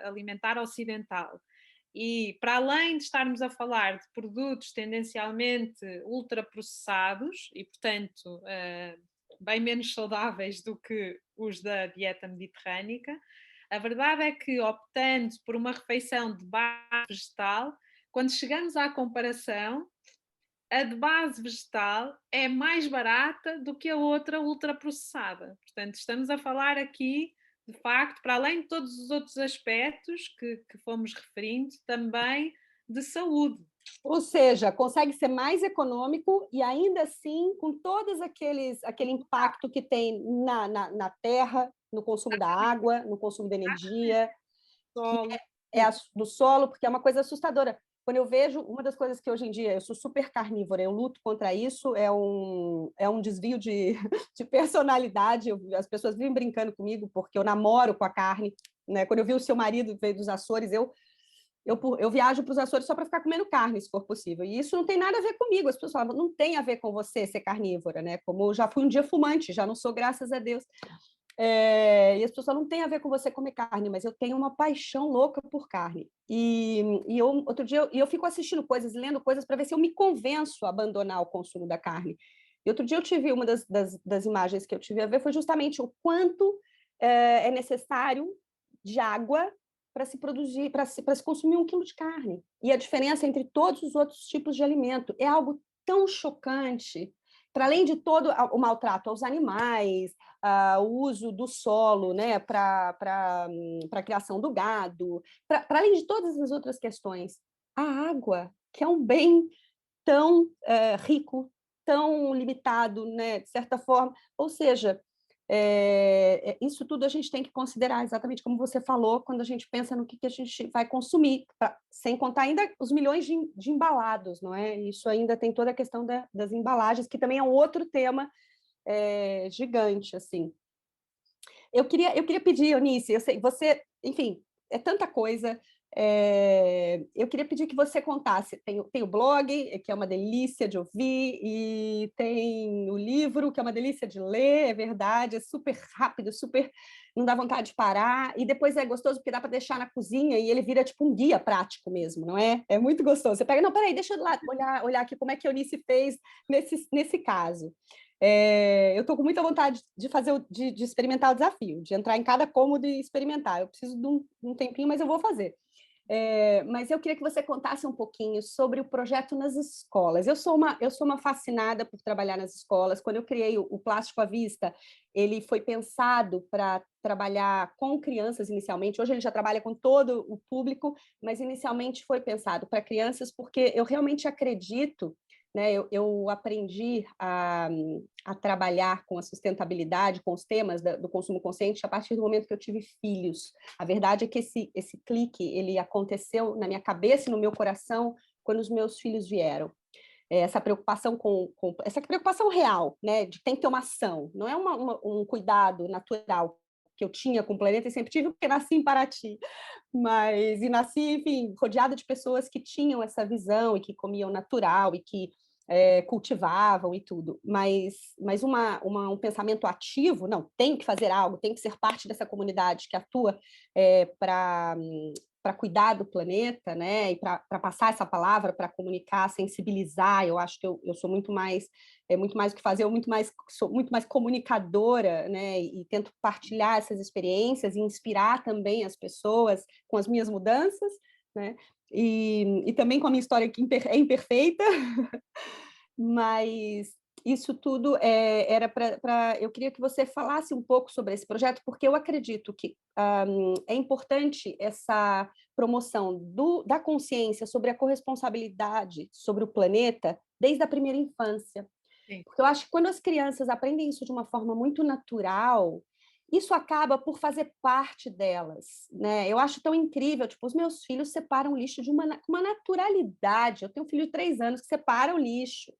alimentar ocidental. E para além de estarmos a falar de produtos tendencialmente ultraprocessados e, portanto, bem menos saudáveis do que os da dieta mediterrânica, a verdade é que, optando por uma refeição de base vegetal, quando chegamos à comparação, a de base vegetal é mais barata do que a outra ultraprocessada. Portanto, estamos a falar aqui, de facto, para além de todos os outros aspectos que fomos referindo, também de saúde. Ou seja, consegue ser mais econômico e ainda assim com todos aquele impacto que tem na terra, no consumo da água, no consumo da energia, Solo. do solo, porque é uma coisa assustadora. Quando eu vejo, uma das coisas que hoje em dia, eu sou super carnívora, eu luto contra isso, é um desvio de personalidade, as pessoas vivem brincando comigo, porque eu namoro com a carne, né? Quando eu vi o seu marido veio dos Açores, eu viajo para os Açores só para ficar comendo carne, se for possível. E isso não tem nada a ver comigo. As pessoas falam, não tem a ver com você ser carnívora, né? Como eu já fui um dia fumante, já não sou, graças a Deus. E as pessoas falam, não tem a ver com você comer carne, mas eu tenho uma paixão louca por carne. Outro dia, eu fico assistindo coisas, lendo coisas para ver se eu me convenço a abandonar o consumo da carne. E outro dia eu tive uma das imagens que eu tive a ver foi justamente o quanto é necessário de água para se produzir, para se consumir 1 quilo de carne. E a diferença entre todos os outros tipos de alimento é algo tão chocante, para além de todo o maltrato aos animais, o uso do solo, né, para a criação do gado, para além de todas as outras questões. A água, que é um bem tão rico, tão limitado, né, de certa forma, ou seja, isso tudo a gente tem que considerar, exatamente como você falou, quando a gente pensa no que a gente vai consumir, sem contar ainda os milhões de embalados, não é? Isso ainda tem toda a questão das embalagens, que também é um outro tema gigante, assim. Eu queria pedir, Eunice, eu sei, você, enfim, é tanta coisa, eu queria pedir que você contasse, tem o blog, que é uma delícia de ouvir, e tem o livro, que é uma delícia de ler, é verdade, é super rápido, super, não dá vontade de parar, e depois é gostoso porque dá para deixar na cozinha e ele vira tipo um guia prático mesmo, não é? É muito gostoso. Você pega, não, peraí, deixa eu lá olhar aqui como é que a Eunice fez nesse caso. Eu estou com muita vontade de experimentar o desafio, de entrar em cada cômodo e experimentar. Eu preciso de um tempinho, mas eu vou fazer. Mas eu queria que você contasse um pouquinho sobre o projeto nas escolas. Eu sou uma fascinada por trabalhar nas escolas. Quando eu criei o Plástico à Vista, ele foi pensado para trabalhar com crianças inicialmente. Hoje ele já trabalha com todo o público, mas inicialmente foi pensado para crianças, porque eu realmente acredito, né, eu aprendi a trabalhar com a sustentabilidade, com os temas do consumo consciente a partir do momento que eu tive filhos. A verdade é que esse clique ele aconteceu na minha cabeça e no meu coração quando os meus filhos vieram. Essa preocupação essa preocupação real, né, de que tem que ter uma ação, não é um cuidado natural que eu tinha com o planeta e sempre tive, porque nasci em Paraty, e nasci, enfim, rodeada de pessoas que tinham essa visão e que comiam natural e que cultivavam e tudo, mas um pensamento ativo, não, tem que fazer algo, tem que ser parte dessa comunidade que atua para cuidar do planeta, né, e para passar essa palavra, para comunicar, sensibilizar. Eu acho que eu sou muito mais do que fazer, sou muito mais comunicadora, né, e tento partilhar essas experiências e inspirar também as pessoas com as minhas mudanças, né, e também com a minha história que é imperfeita, mas isso tudo era para... Eu queria que você falasse um pouco sobre esse projeto, porque eu acredito que é importante essa promoção da consciência sobre a corresponsabilidade sobre o planeta desde a primeira infância. Sim. Porque eu acho que quando as crianças aprendem isso de uma forma muito natural, isso acaba por fazer parte delas, né? Eu acho tão incrível, tipo, os meus filhos separam lixo de uma naturalidade. Eu tenho um filho de 3 anos que separa o lixo.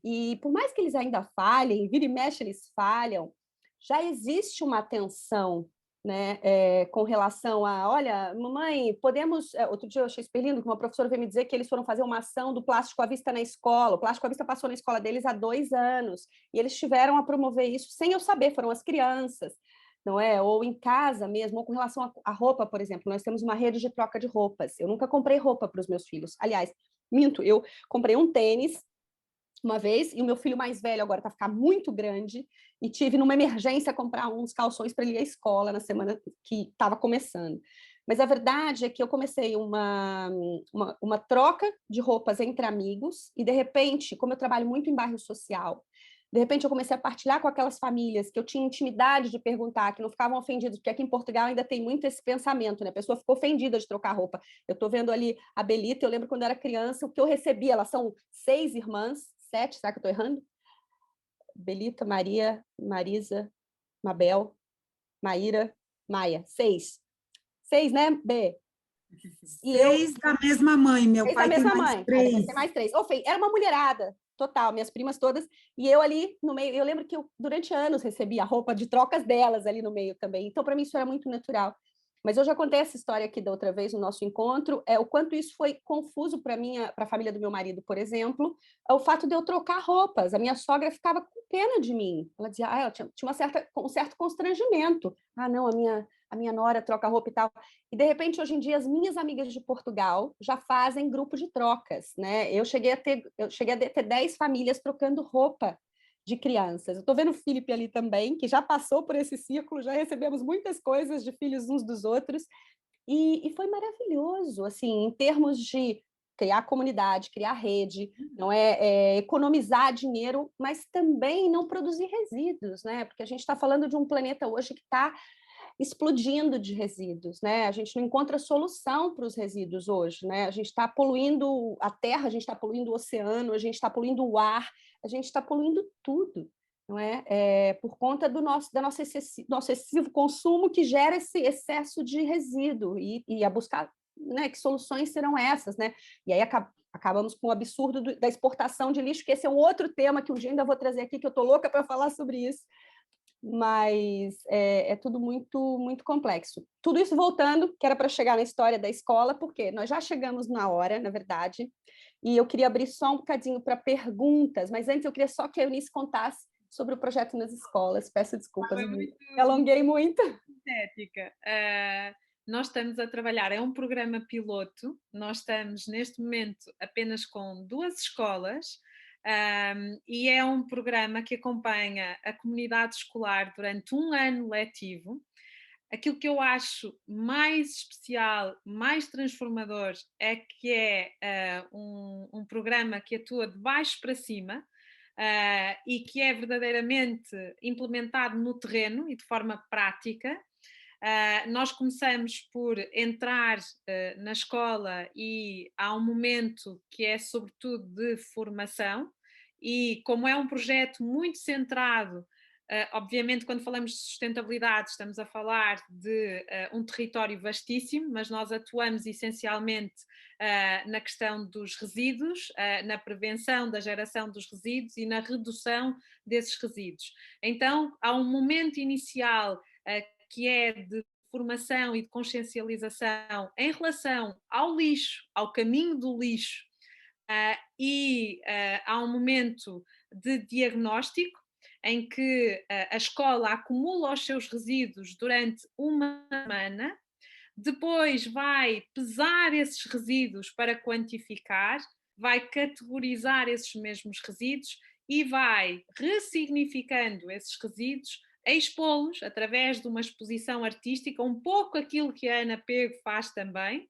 E por mais que eles ainda falhem, vira e mexe eles falham, já existe uma atenção, né, com relação a, olha, mamãe, podemos... Outro dia eu achei super lindo que uma professora veio me dizer que eles foram fazer uma ação do plástico à vista na escola. O plástico à vista passou na escola deles há 2 anos, e eles tiveram a promover isso sem eu saber, foram as crianças, não é? Ou em casa mesmo, ou com relação à roupa, por exemplo. Nós temos uma rede de troca de roupas. Eu nunca comprei roupa para os meus filhos. Aliás, minto, eu comprei um tênis uma vez, e o meu filho mais velho agora está ficando muito grande, e tive numa emergência comprar uns calções para ele ir à escola na semana que estava começando. Mas a verdade é que eu comecei uma troca de roupas entre amigos, e de repente, como eu trabalho muito em bairro social, de repente eu comecei a partilhar com aquelas famílias que eu tinha intimidade de perguntar, que não ficavam ofendidas, porque aqui em Portugal ainda tem muito esse pensamento, né? A pessoa ficou ofendida de trocar roupa. Eu estou vendo ali a Belita, eu lembro quando eu era criança, o que eu recebia, elas são 6 irmãs, 7, será que eu estou errando? Belita, Maria, Marisa, Mabel, Maíra, Maia, 6. 6, né, B? E 6 da mesma mãe, meu pai tem mais 3. Tem mais 3. Ou Fê, era uma mulherada total, minhas primas todas, e eu ali no meio, eu lembro que eu durante anos recebia a roupa de trocas delas ali no meio também, então para mim isso era muito natural. Mas eu já contei essa história aqui da outra vez no nosso encontro, o quanto isso foi confuso para a família do meu marido, por exemplo, o fato de eu trocar roupas. A minha sogra ficava com pena de mim. Ela dizia, ela tinha um certo constrangimento. Ah, não, a minha nora troca roupa e tal. E, de repente, hoje em dia, as minhas amigas de Portugal já fazem grupo de trocas, né? Eu cheguei a ter 10 famílias trocando roupa de crianças. Eu estou vendo o Felipe ali também, que já passou por esse ciclo, já recebemos muitas coisas de filhos uns dos outros, e foi maravilhoso, assim, em termos de criar comunidade, criar rede, não economizar dinheiro, mas também não produzir resíduos, né? Porque a gente está falando de um planeta hoje que está explodindo de resíduos, né? A gente não encontra solução para os resíduos hoje, né? A gente está poluindo a terra, a gente está poluindo o oceano, a gente está poluindo o ar, a gente está poluindo tudo, não é? Por conta do nosso excessivo consumo que gera esse excesso de resíduo e a buscar, né? Que soluções serão essas, né? E aí acabamos com o absurdo da exportação de lixo, que esse é um outro tema que um dia ainda vou trazer aqui, que eu estou louca para falar sobre isso. Mas é tudo muito, muito complexo. Tudo isso voltando, que era para chegar na história da escola, porque nós já chegamos na hora, na verdade, e eu queria abrir só um bocadinho para perguntas, mas antes eu queria só que a Eunice contasse sobre o projeto nas escolas. Peço desculpas, me alonguei muito. Sintética. Nós estamos a trabalhar, é um programa piloto, nós estamos neste momento apenas com 2 escolas, e é um programa que acompanha a comunidade escolar durante 1 ano letivo. Aquilo que eu acho mais especial, mais transformador, é que é um programa que atua de baixo para cima, e que é verdadeiramente implementado no terreno e de forma prática. Nós começamos por entrar na escola e há um momento que é sobretudo de formação, e como é um projeto muito centrado, obviamente quando falamos de sustentabilidade estamos a falar de um território vastíssimo, mas nós atuamos essencialmente na questão dos resíduos, na prevenção da geração dos resíduos e na redução desses resíduos. Então há um momento inicial que é de formação e de consciencialização em relação ao lixo, ao caminho do lixo, e há um momento de diagnóstico em que a escola acumula os seus resíduos durante uma semana, depois vai pesar esses resíduos para quantificar, vai categorizar esses mesmos resíduos e vai ressignificando esses resíduos, expô-los através de uma exposição artística, um pouco aquilo que a Ana Pego faz também,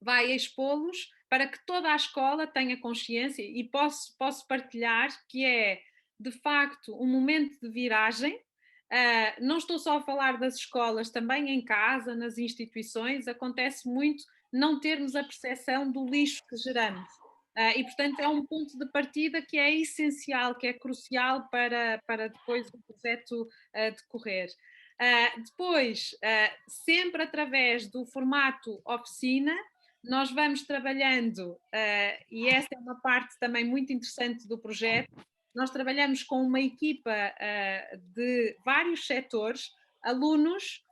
vai expô-los para que toda a escola tenha consciência, e posso partilhar que é, de facto, um momento de viragem. Não estou só a falar das escolas, também em casa, nas instituições, acontece muito não termos a percepção do lixo que geramos. E, portanto, é um ponto de partida que é essencial, que é crucial para depois o projeto decorrer. Depois, sempre através do formato oficina, nós vamos trabalhando, e essa é uma parte também muito interessante do projeto, nós trabalhamos com uma equipa de vários setores, alunos,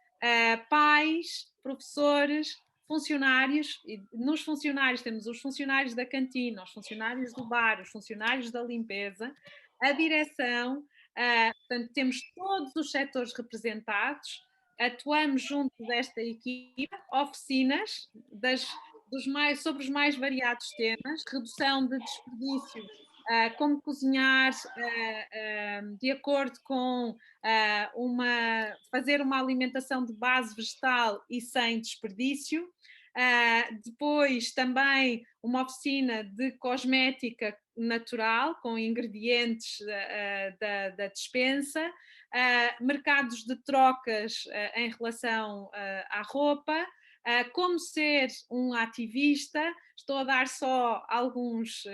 pais, professores, funcionários. E nos funcionários temos os funcionários da cantina, os funcionários do bar, os funcionários da limpeza, a direção, portanto, temos todos os setores representados, atuamos junto desta equipa, oficinas sobre os mais variados temas, redução de desperdício, como cozinhar de acordo com fazer uma alimentação de base vegetal e sem desperdício. Depois também uma oficina de cosmética natural com ingredientes da despensa, mercados de trocas em relação à roupa, como ser um ativista. Estou a dar só alguns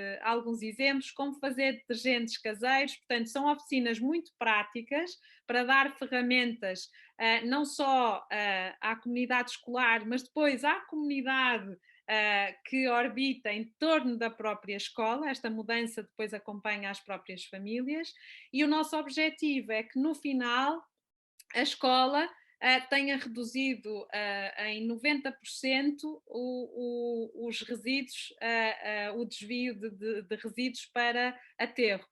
exemplos, como fazer detergentes caseiros. Portanto, são oficinas muito práticas para dar ferramentas não só à comunidade escolar, mas depois à comunidade que orbita em torno da própria escola. Esta mudança depois acompanha as próprias famílias, e o nosso objetivo é que no final a escola tenha reduzido em 90% os resíduos, o desvio de resíduos para aterro.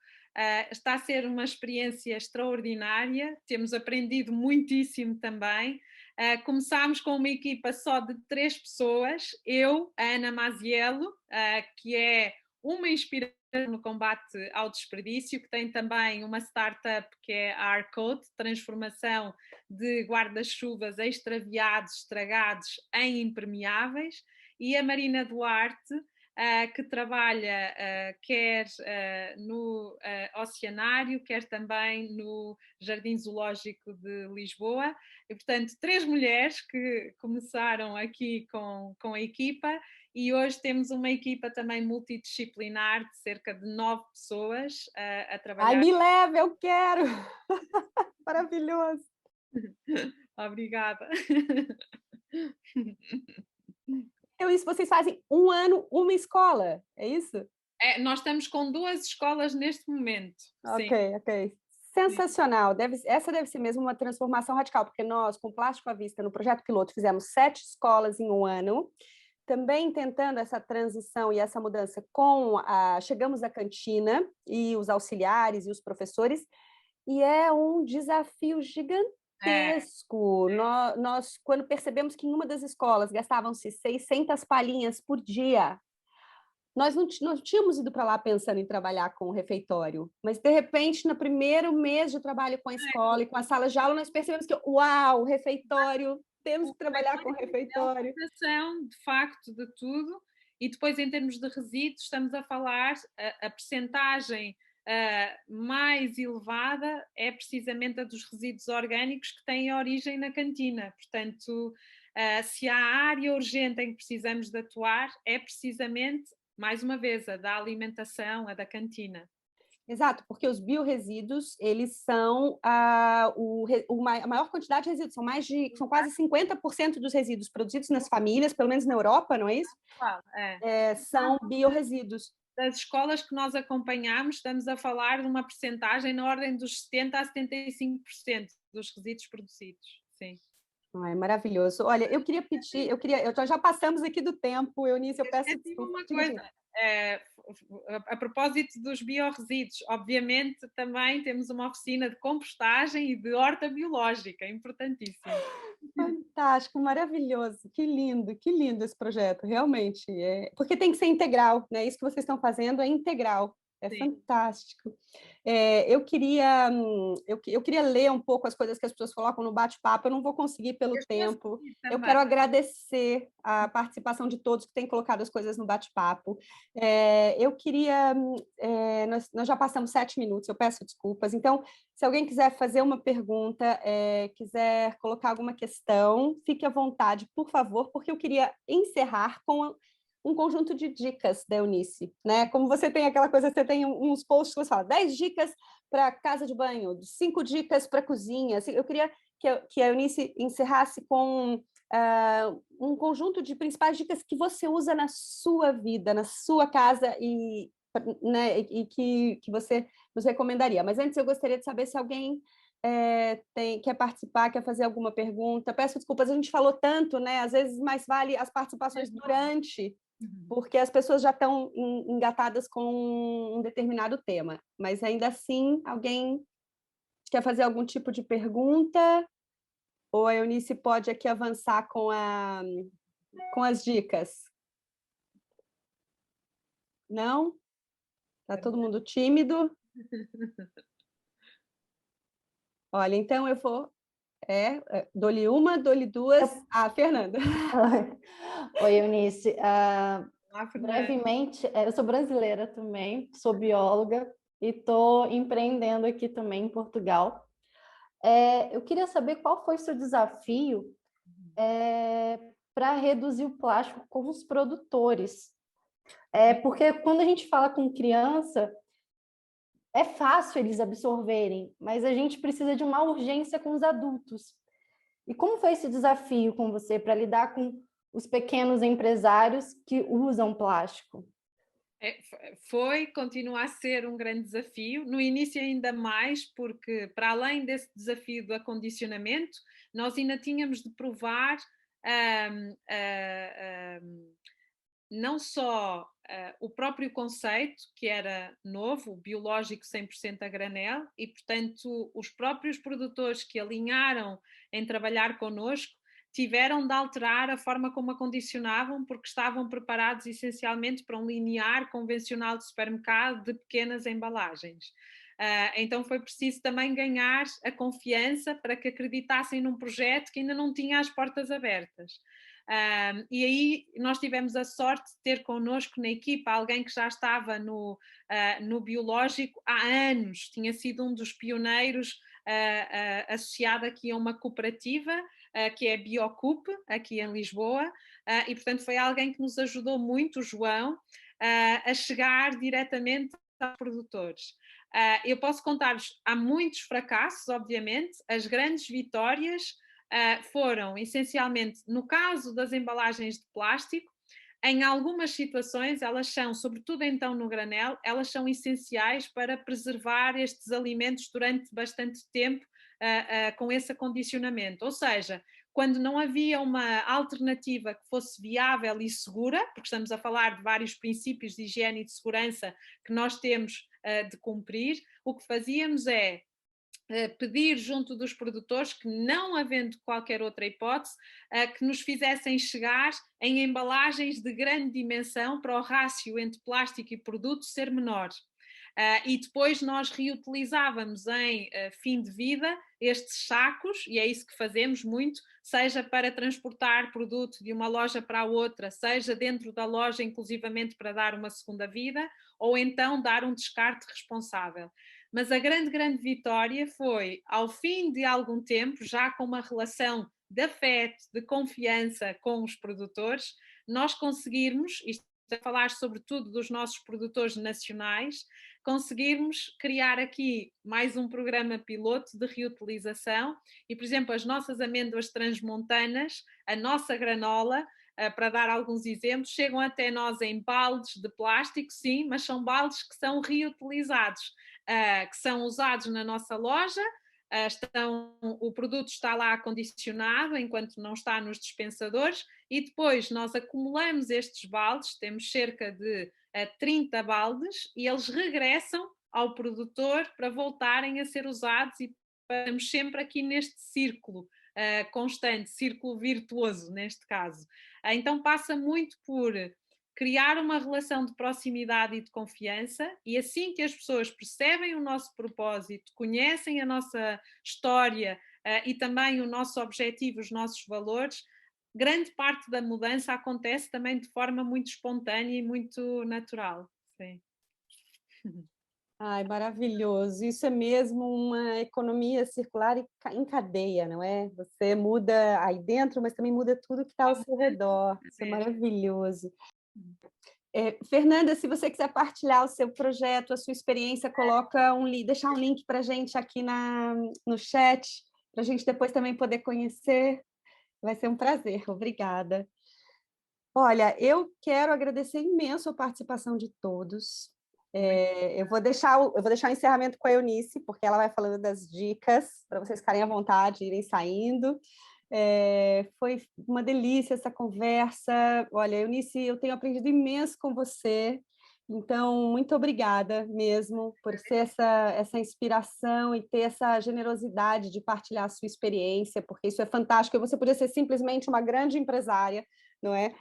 Está a ser uma experiência extraordinária, temos aprendido muitíssimo também. Começámos com uma equipa só de 3 pessoas, eu, a Ana Maziello, que é uma inspiração no combate ao desperdício, que tem também uma startup que é a Arcode, transformação de guarda-chuvas extraviados, estragados em impermeáveis, e a Marina Duarte, que trabalha quer no Oceanário, quer também no Jardim Zoológico de Lisboa. E, portanto, 3 mulheres que começaram aqui com a equipa, e hoje temos uma equipa também multidisciplinar de cerca de 9 pessoas a trabalhar. Ai, me leva, eu quero! Maravilhoso! Obrigada. Então, isso vocês fazem um ano, uma escola, é isso? Nós estamos com 2 escolas neste momento. Ok, sim. ok. Sensacional. Essa deve ser mesmo uma transformação radical, porque nós, com Plástico à Vista, no projeto piloto, fizemos 7 escolas em um ano, também tentando essa transição e essa mudança chegamos à cantina e os auxiliares e os professores, e é um desafio gigantesco. Nós, quando percebemos que em uma das escolas gastavam-se 600 palhinhas por dia, nós não tínhamos ido para lá pensando em trabalhar com o refeitório, mas, de repente, no primeiro mês de trabalho com a escola e com a sala de aula, nós percebemos que, uau, o refeitório, temos que trabalhar com o refeitório. De facto, de tudo. E depois, em termos de resíduos, estamos a falar, a percentagem mais elevada é precisamente a dos resíduos orgânicos que têm origem na cantina. Portanto, se há área urgente em que precisamos de atuar, é precisamente, mais uma vez, a da alimentação, a da cantina. Exato, porque os biorresíduos, eles são a maior quantidade de resíduos, são quase 50% dos resíduos produzidos nas famílias, pelo menos na Europa, não é isso? São biorresíduos. Das escolas que nós acompanhamos, estamos a falar de uma percentagem na ordem dos 70% a 75% dos resíduos produzidos, sim. Ai, maravilhoso. Olha, eu queria pedir, já passamos aqui do tempo, Eunice, eu peço desculpa. Uma coisa, a propósito dos biorresíduos, obviamente também temos uma oficina de compostagem e de horta biológica, importantíssimo. Fantástico, maravilhoso, que lindo esse projeto, realmente, porque tem que ser integral, né? Isso que vocês estão fazendo é integral. É Sim. Fantástico. Eu queria ler um pouco as coisas que as pessoas colocam no bate-papo, eu não vou conseguir pelo tempo. Eu quero agradecer a participação de todos que têm colocado as coisas no bate-papo. Nós já passamos 7 minutos, eu peço desculpas. Então, se alguém quiser fazer uma pergunta, quiser colocar alguma questão, fique à vontade, por favor, porque eu queria encerrar com um conjunto de dicas da Eunice, né? Como você tem aquela coisa, você tem uns posts que você fala 10 dicas para casa de banho, 5 dicas para cozinha. Assim, eu queria que a Eunice encerrasse com um conjunto de principais dicas que você usa na sua vida, na sua casa e que você nos recomendaria. Mas antes eu gostaria de saber se alguém quer participar, quer fazer alguma pergunta? Peço desculpas, a gente falou tanto, né? Às vezes mais vale as participações durante, porque as pessoas já estão engatadas com um determinado tema. Mas ainda assim, alguém quer fazer algum tipo de pergunta? Ou a Eunice pode aqui avançar com as dicas? Não? Está todo mundo tímido? Olha, então eu vou... dou-lhe uma, dou-lhe duas. Fernanda. Oi, Eunice. Olá, Fernanda. Brevemente, eu sou brasileira também, sou bióloga e estou empreendendo aqui também em Portugal. Eu queria saber qual foi o seu desafio para reduzir o plástico com os produtores. Porque quando a gente fala com criança, é fácil eles absorverem, mas a gente precisa de uma urgência com os adultos. E como foi esse desafio com você para lidar com os pequenos empresários que usam plástico? Continua a ser um grande desafio, no início ainda mais, porque para além desse desafio do acondicionamento, nós ainda tínhamos de provar não só o próprio conceito, que era novo, biológico 100% a granel, e portanto os próprios produtores que alinharam em trabalhar connosco tiveram de alterar a forma como acondicionavam, porque estavam preparados essencialmente para um linear convencional de supermercado de pequenas embalagens. Então foi preciso também ganhar a confiança para que acreditassem num projeto que ainda não tinha as portas abertas. E aí nós tivemos a sorte de ter connosco na equipa alguém que já estava no biológico há anos, tinha sido um dos pioneiros associado aqui a uma cooperativa, que é a Biocup, aqui em Lisboa, e portanto foi alguém que nos ajudou muito, o João, a chegar diretamente aos produtores. Eu posso contar-vos, há muitos fracassos, obviamente, as grandes vitórias foram essencialmente, no caso das embalagens de plástico, em algumas situações elas são, sobretudo então no granel, elas são essenciais para preservar estes alimentos durante bastante tempo com esse acondicionamento. Ou seja, quando não havia uma alternativa que fosse viável e segura, porque estamos a falar de vários princípios de higiene e de segurança que nós temos de cumprir, o que fazíamos é pedir junto dos produtores que, não havendo qualquer outra hipótese, que nos fizessem chegar em embalagens de grande dimensão para o rácio entre plástico e produto ser menor. E depois nós reutilizávamos em fim de vida estes sacos, e é isso que fazemos muito, seja para transportar produto de uma loja para a outra, seja dentro da loja inclusivamente para dar uma segunda vida, ou então dar um descarte responsável. Mas a grande vitória foi, ao fim de algum tempo, já com uma relação de afeto, de confiança com os produtores, nós conseguirmos, isto a falar sobretudo dos nossos produtores nacionais, conseguirmos criar aqui mais um programa piloto de reutilização e, por exemplo, as nossas amêndoas transmontanas, a nossa granola, para dar alguns exemplos, chegam até nós em baldes de plástico, sim, mas são baldes que são reutilizados, que são usados na nossa loja. O produto está lá acondicionado enquanto não está nos dispensadores e depois nós acumulamos estes baldes, temos cerca de 30 baldes e eles regressam ao produtor para voltarem a ser usados e estamos sempre aqui neste círculo constante, círculo virtuoso neste caso. Então passa muito por criar uma relação de proximidade e de confiança, e assim que as pessoas percebem o nosso propósito, conhecem a nossa história e também o nosso objetivo, os nossos valores, grande parte da mudança acontece também de forma muito espontânea e muito natural. Sim. Ai, maravilhoso. Isso é mesmo uma economia circular em cadeia, não é? Você muda aí dentro, mas também muda tudo que está ao seu redor. Isso é maravilhoso. Fernanda, se você quiser partilhar o seu projeto, a sua experiência, deixar um link para a gente aqui no chat, para a gente depois também poder conhecer. Vai ser um prazer. Obrigada. Olha, eu quero agradecer imenso a participação de todos. Eu vou deixar o encerramento com a Eunice, porque ela vai falando das dicas, para vocês ficarem à vontade, irem saindo. Foi uma delícia essa conversa. Olha, Eunice, eu tenho aprendido imenso com você, então, muito obrigada mesmo por ser essa inspiração e ter essa generosidade de partilhar a sua experiência, porque isso é fantástico. Você podia ser simplesmente uma grande empresária, não é?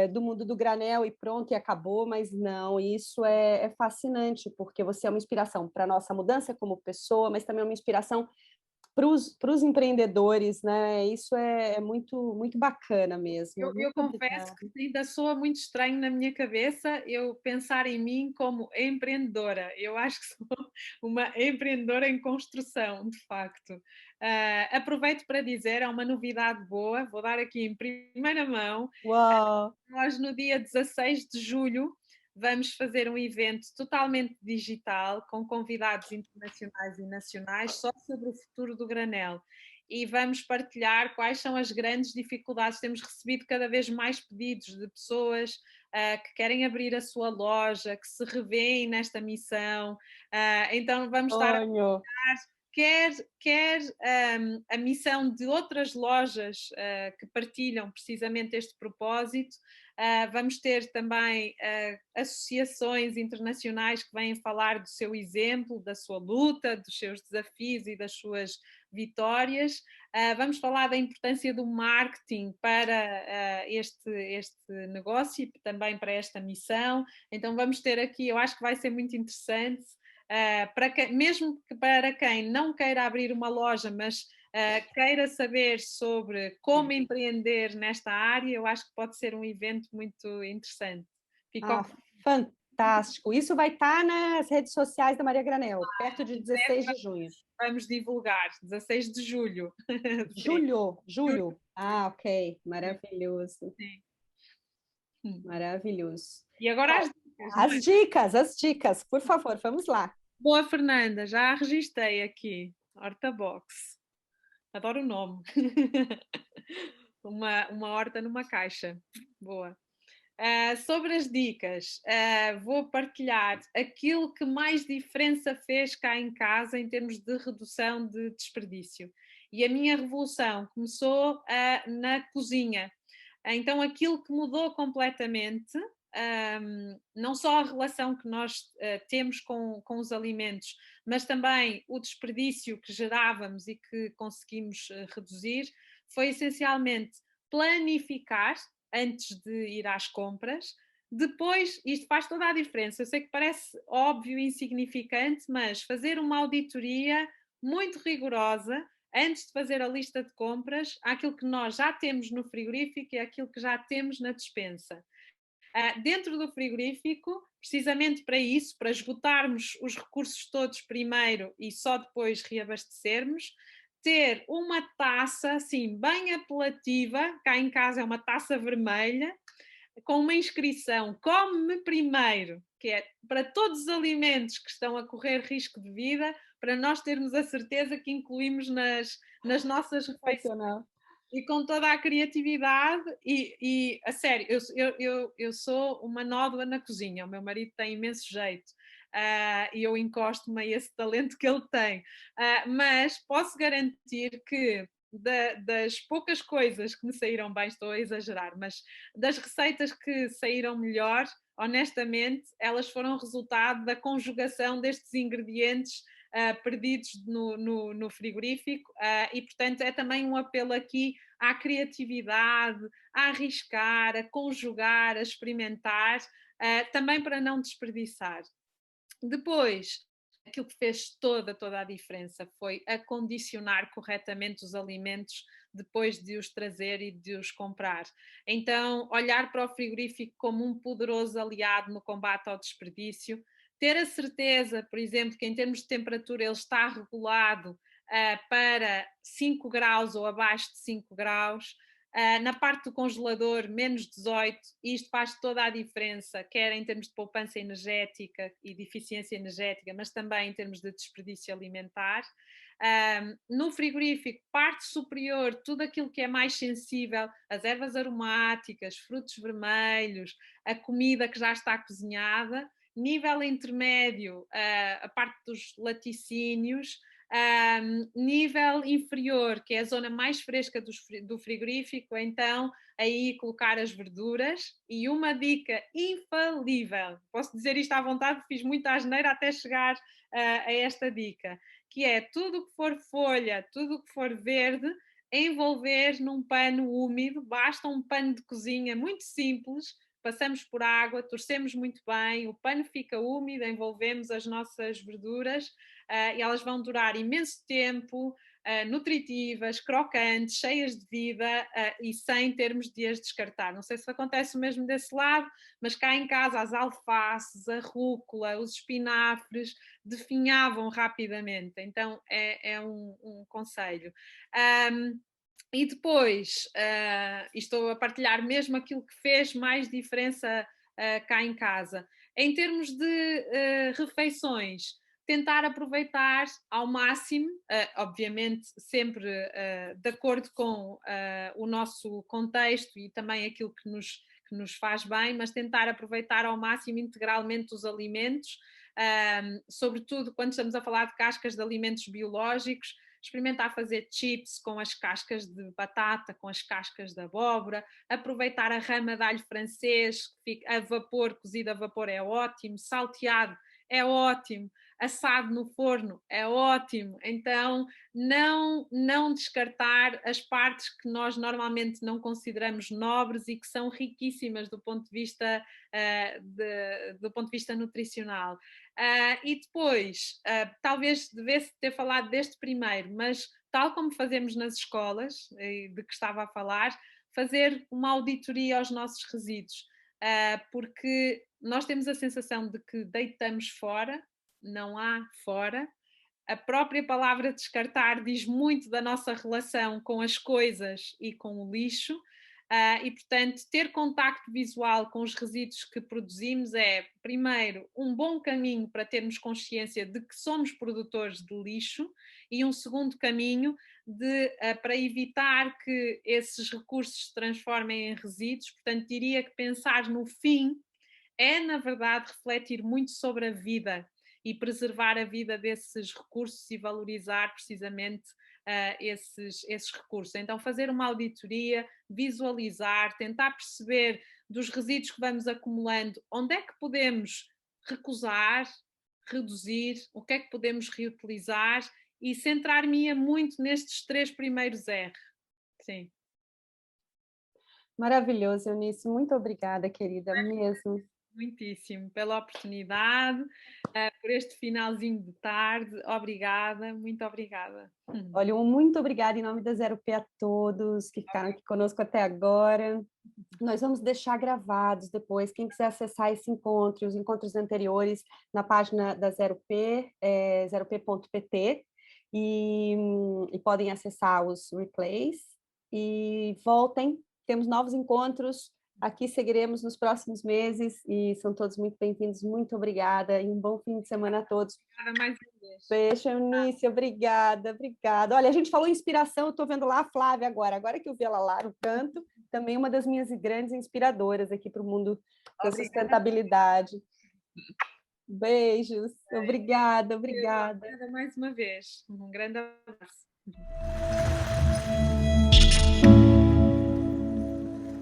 Do mundo do granel e pronto, e acabou, mas não, isso é fascinante, porque você é uma inspiração para a nossa mudança como pessoa, mas também é uma inspiração para os empreendedores, né? Isso é muito, muito bacana mesmo. Eu confesso que ainda soa muito estranho na minha cabeça eu pensar em mim como empreendedora. Eu acho que sou uma empreendedora em construção, de facto. Aproveito para dizer, é uma novidade boa, vou dar aqui em primeira mão. Uau! Nós, no dia 16 de julho, vamos fazer um evento totalmente digital, com convidados internacionais e nacionais, só sobre o futuro do granel. E vamos partilhar quais são as grandes dificuldades. Temos recebido cada vez mais pedidos de pessoas que querem abrir a sua loja, que se revêem nesta missão. Então vamos estar a quer a missão de outras lojas que partilham precisamente este propósito. Vamos ter também associações internacionais que vêm falar do seu exemplo, da sua luta, dos seus desafios e das suas vitórias. Vamos falar da importância do marketing para este negócio e também para esta missão. Então vamos ter aqui, eu acho que vai ser muito interessante, mesmo que para quem não queira abrir uma loja, mas queira saber sobre como empreender nesta área, eu acho que pode ser um evento muito interessante. Fantástico! Isso vai estar nas redes sociais da Maria Granel, perto de 16 de junho. Vamos divulgar, 16 de julho. Julho. Ok, maravilhoso. Sim. Maravilhoso. E agora as dicas, por favor, vamos lá. Boa, Fernanda, já a registrei aqui, Horta Box. Adoro o nome. uma horta numa caixa. Boa. Sobre as dicas, vou partilhar aquilo que mais diferença fez cá em casa em termos de redução de desperdício. E a minha revolução começou na cozinha. Então, aquilo que mudou completamente, não só a relação que nós temos com os alimentos, mas também o desperdício que gerávamos e que conseguimos reduzir, foi essencialmente planificar antes de ir às compras. Depois, isto faz toda a diferença. Eu sei que parece óbvio e insignificante, mas fazer uma auditoria muito rigorosa antes de fazer a lista de compras, àquilo que nós já temos no frigorífico e àquilo que já temos na despensa. Dentro do frigorífico, precisamente para isso, para esgotarmos os recursos todos primeiro e só depois reabastecermos, ter uma taça assim bem apelativa, cá em casa é uma taça vermelha, com uma inscrição come-me primeiro, que é para todos os alimentos que estão a correr risco de vida, para nós termos a certeza que incluímos nas nossas refeições. E com toda a criatividade e a sério, eu sou uma nódoa na cozinha, o meu marido tem imenso jeito e eu encosto-me a esse talento que ele tem, mas posso garantir que das poucas coisas que me saíram bem, estou a exagerar, mas das receitas que saíram melhor, honestamente, elas foram resultado da conjugação destes ingredientes perdidos no frigorífico e, portanto, é também um apelo aqui à criatividade, a arriscar, a conjugar, a experimentar, também para não desperdiçar. Depois, aquilo que fez toda a diferença foi acondicionar corretamente os alimentos depois de os trazer e de os comprar. Então, olhar para o frigorífico como um poderoso aliado no combate ao desperdício, ter a certeza, por exemplo, que em termos de temperatura ele está regulado para 5 graus ou abaixo de 5 graus, na parte do congelador, menos 18, e isto faz toda a diferença, quer em termos de poupança energética e de eficiência energética, mas também em termos de desperdício alimentar. No frigorífico, parte superior, tudo aquilo que é mais sensível, as ervas aromáticas, frutos vermelhos, a comida que já está cozinhada, nível intermédio, a parte dos laticínios, nível inferior, que é a zona mais fresca do frigorífico, então aí colocar as verduras. E uma dica infalível, posso dizer isto à vontade, fiz muita asneira até chegar a esta dica, que é tudo que for folha, tudo que for verde, envolver num pano úmido. Basta um pano de cozinha muito simples, passamos por água, torcemos muito bem, o pano fica úmido, envolvemos as nossas verduras e elas vão durar imenso tempo, nutritivas, crocantes, cheias de vida e sem termos de as descartar. Não sei se acontece o mesmo desse lado, mas cá em casa as alfaces, a rúcula, os espinafres definhavam rapidamente, então é um conselho. E depois, estou a partilhar mesmo aquilo que fez mais diferença cá em casa. Em termos de refeições, tentar aproveitar ao máximo, obviamente sempre de acordo com o nosso contexto e também aquilo que nos faz bem, mas tentar aproveitar ao máximo integralmente os alimentos, sobretudo quando estamos a falar de cascas de alimentos biológicos. Experimentar fazer chips com as cascas de batata, com as cascas de abóbora, aproveitar a rama de alho francês, que fica a vapor, cozido a vapor é ótimo, salteado é ótimo, assado no forno é ótimo. Então não descartar as partes que nós normalmente não consideramos nobres e que são riquíssimas do ponto de vista nutricional. E depois, talvez devesse ter falado deste primeiro, mas tal como fazemos nas escolas, de que estava a falar, fazer uma auditoria aos nossos resíduos, porque nós temos a sensação de que deitamos fora, não há fora. A própria palavra descartar diz muito da nossa relação com as coisas e com o lixo. E, portanto, ter contacto visual com os resíduos que produzimos é, primeiro, um bom caminho para termos consciência de que somos produtores de lixo e um segundo caminho para evitar que esses recursos se transformem em resíduos. Portanto, diria que pensar no fim é, na verdade, refletir muito sobre a vida e preservar a vida desses recursos e valorizar precisamente esses recursos. Então, fazer uma auditoria, visualizar, tentar perceber dos resíduos que vamos acumulando, onde é que podemos recusar, reduzir, o que é que podemos reutilizar e centrar-me muito nestes 3 primeiros R. Sim. Maravilhoso, Eunice. Muito obrigada, querida, mesmo. Muitíssimo pela oportunidade, por este finalzinho de tarde. Obrigada, muito obrigada. Olha, muito obrigada em nome da Zero P a todos que ficaram aqui conosco até agora. Nós vamos deixar gravados depois, quem quiser acessar esse encontro e os encontros anteriores na página da Zero P, zeroP.pt, e podem acessar os replays e voltem, temos novos encontros. Aqui seguiremos nos próximos meses e são todos muito bem-vindos. Muito obrigada e um bom fim de semana a todos. Obrigada mais uma vez. Beijo, Eunice. Obrigada. Olha, a gente falou inspiração, eu estou vendo lá a Flávia agora que eu vi ela lá no canto, também uma das minhas grandes inspiradoras aqui para o mundo da sustentabilidade. Beijos. Obrigada. Obrigada mais uma vez. Um grande abraço.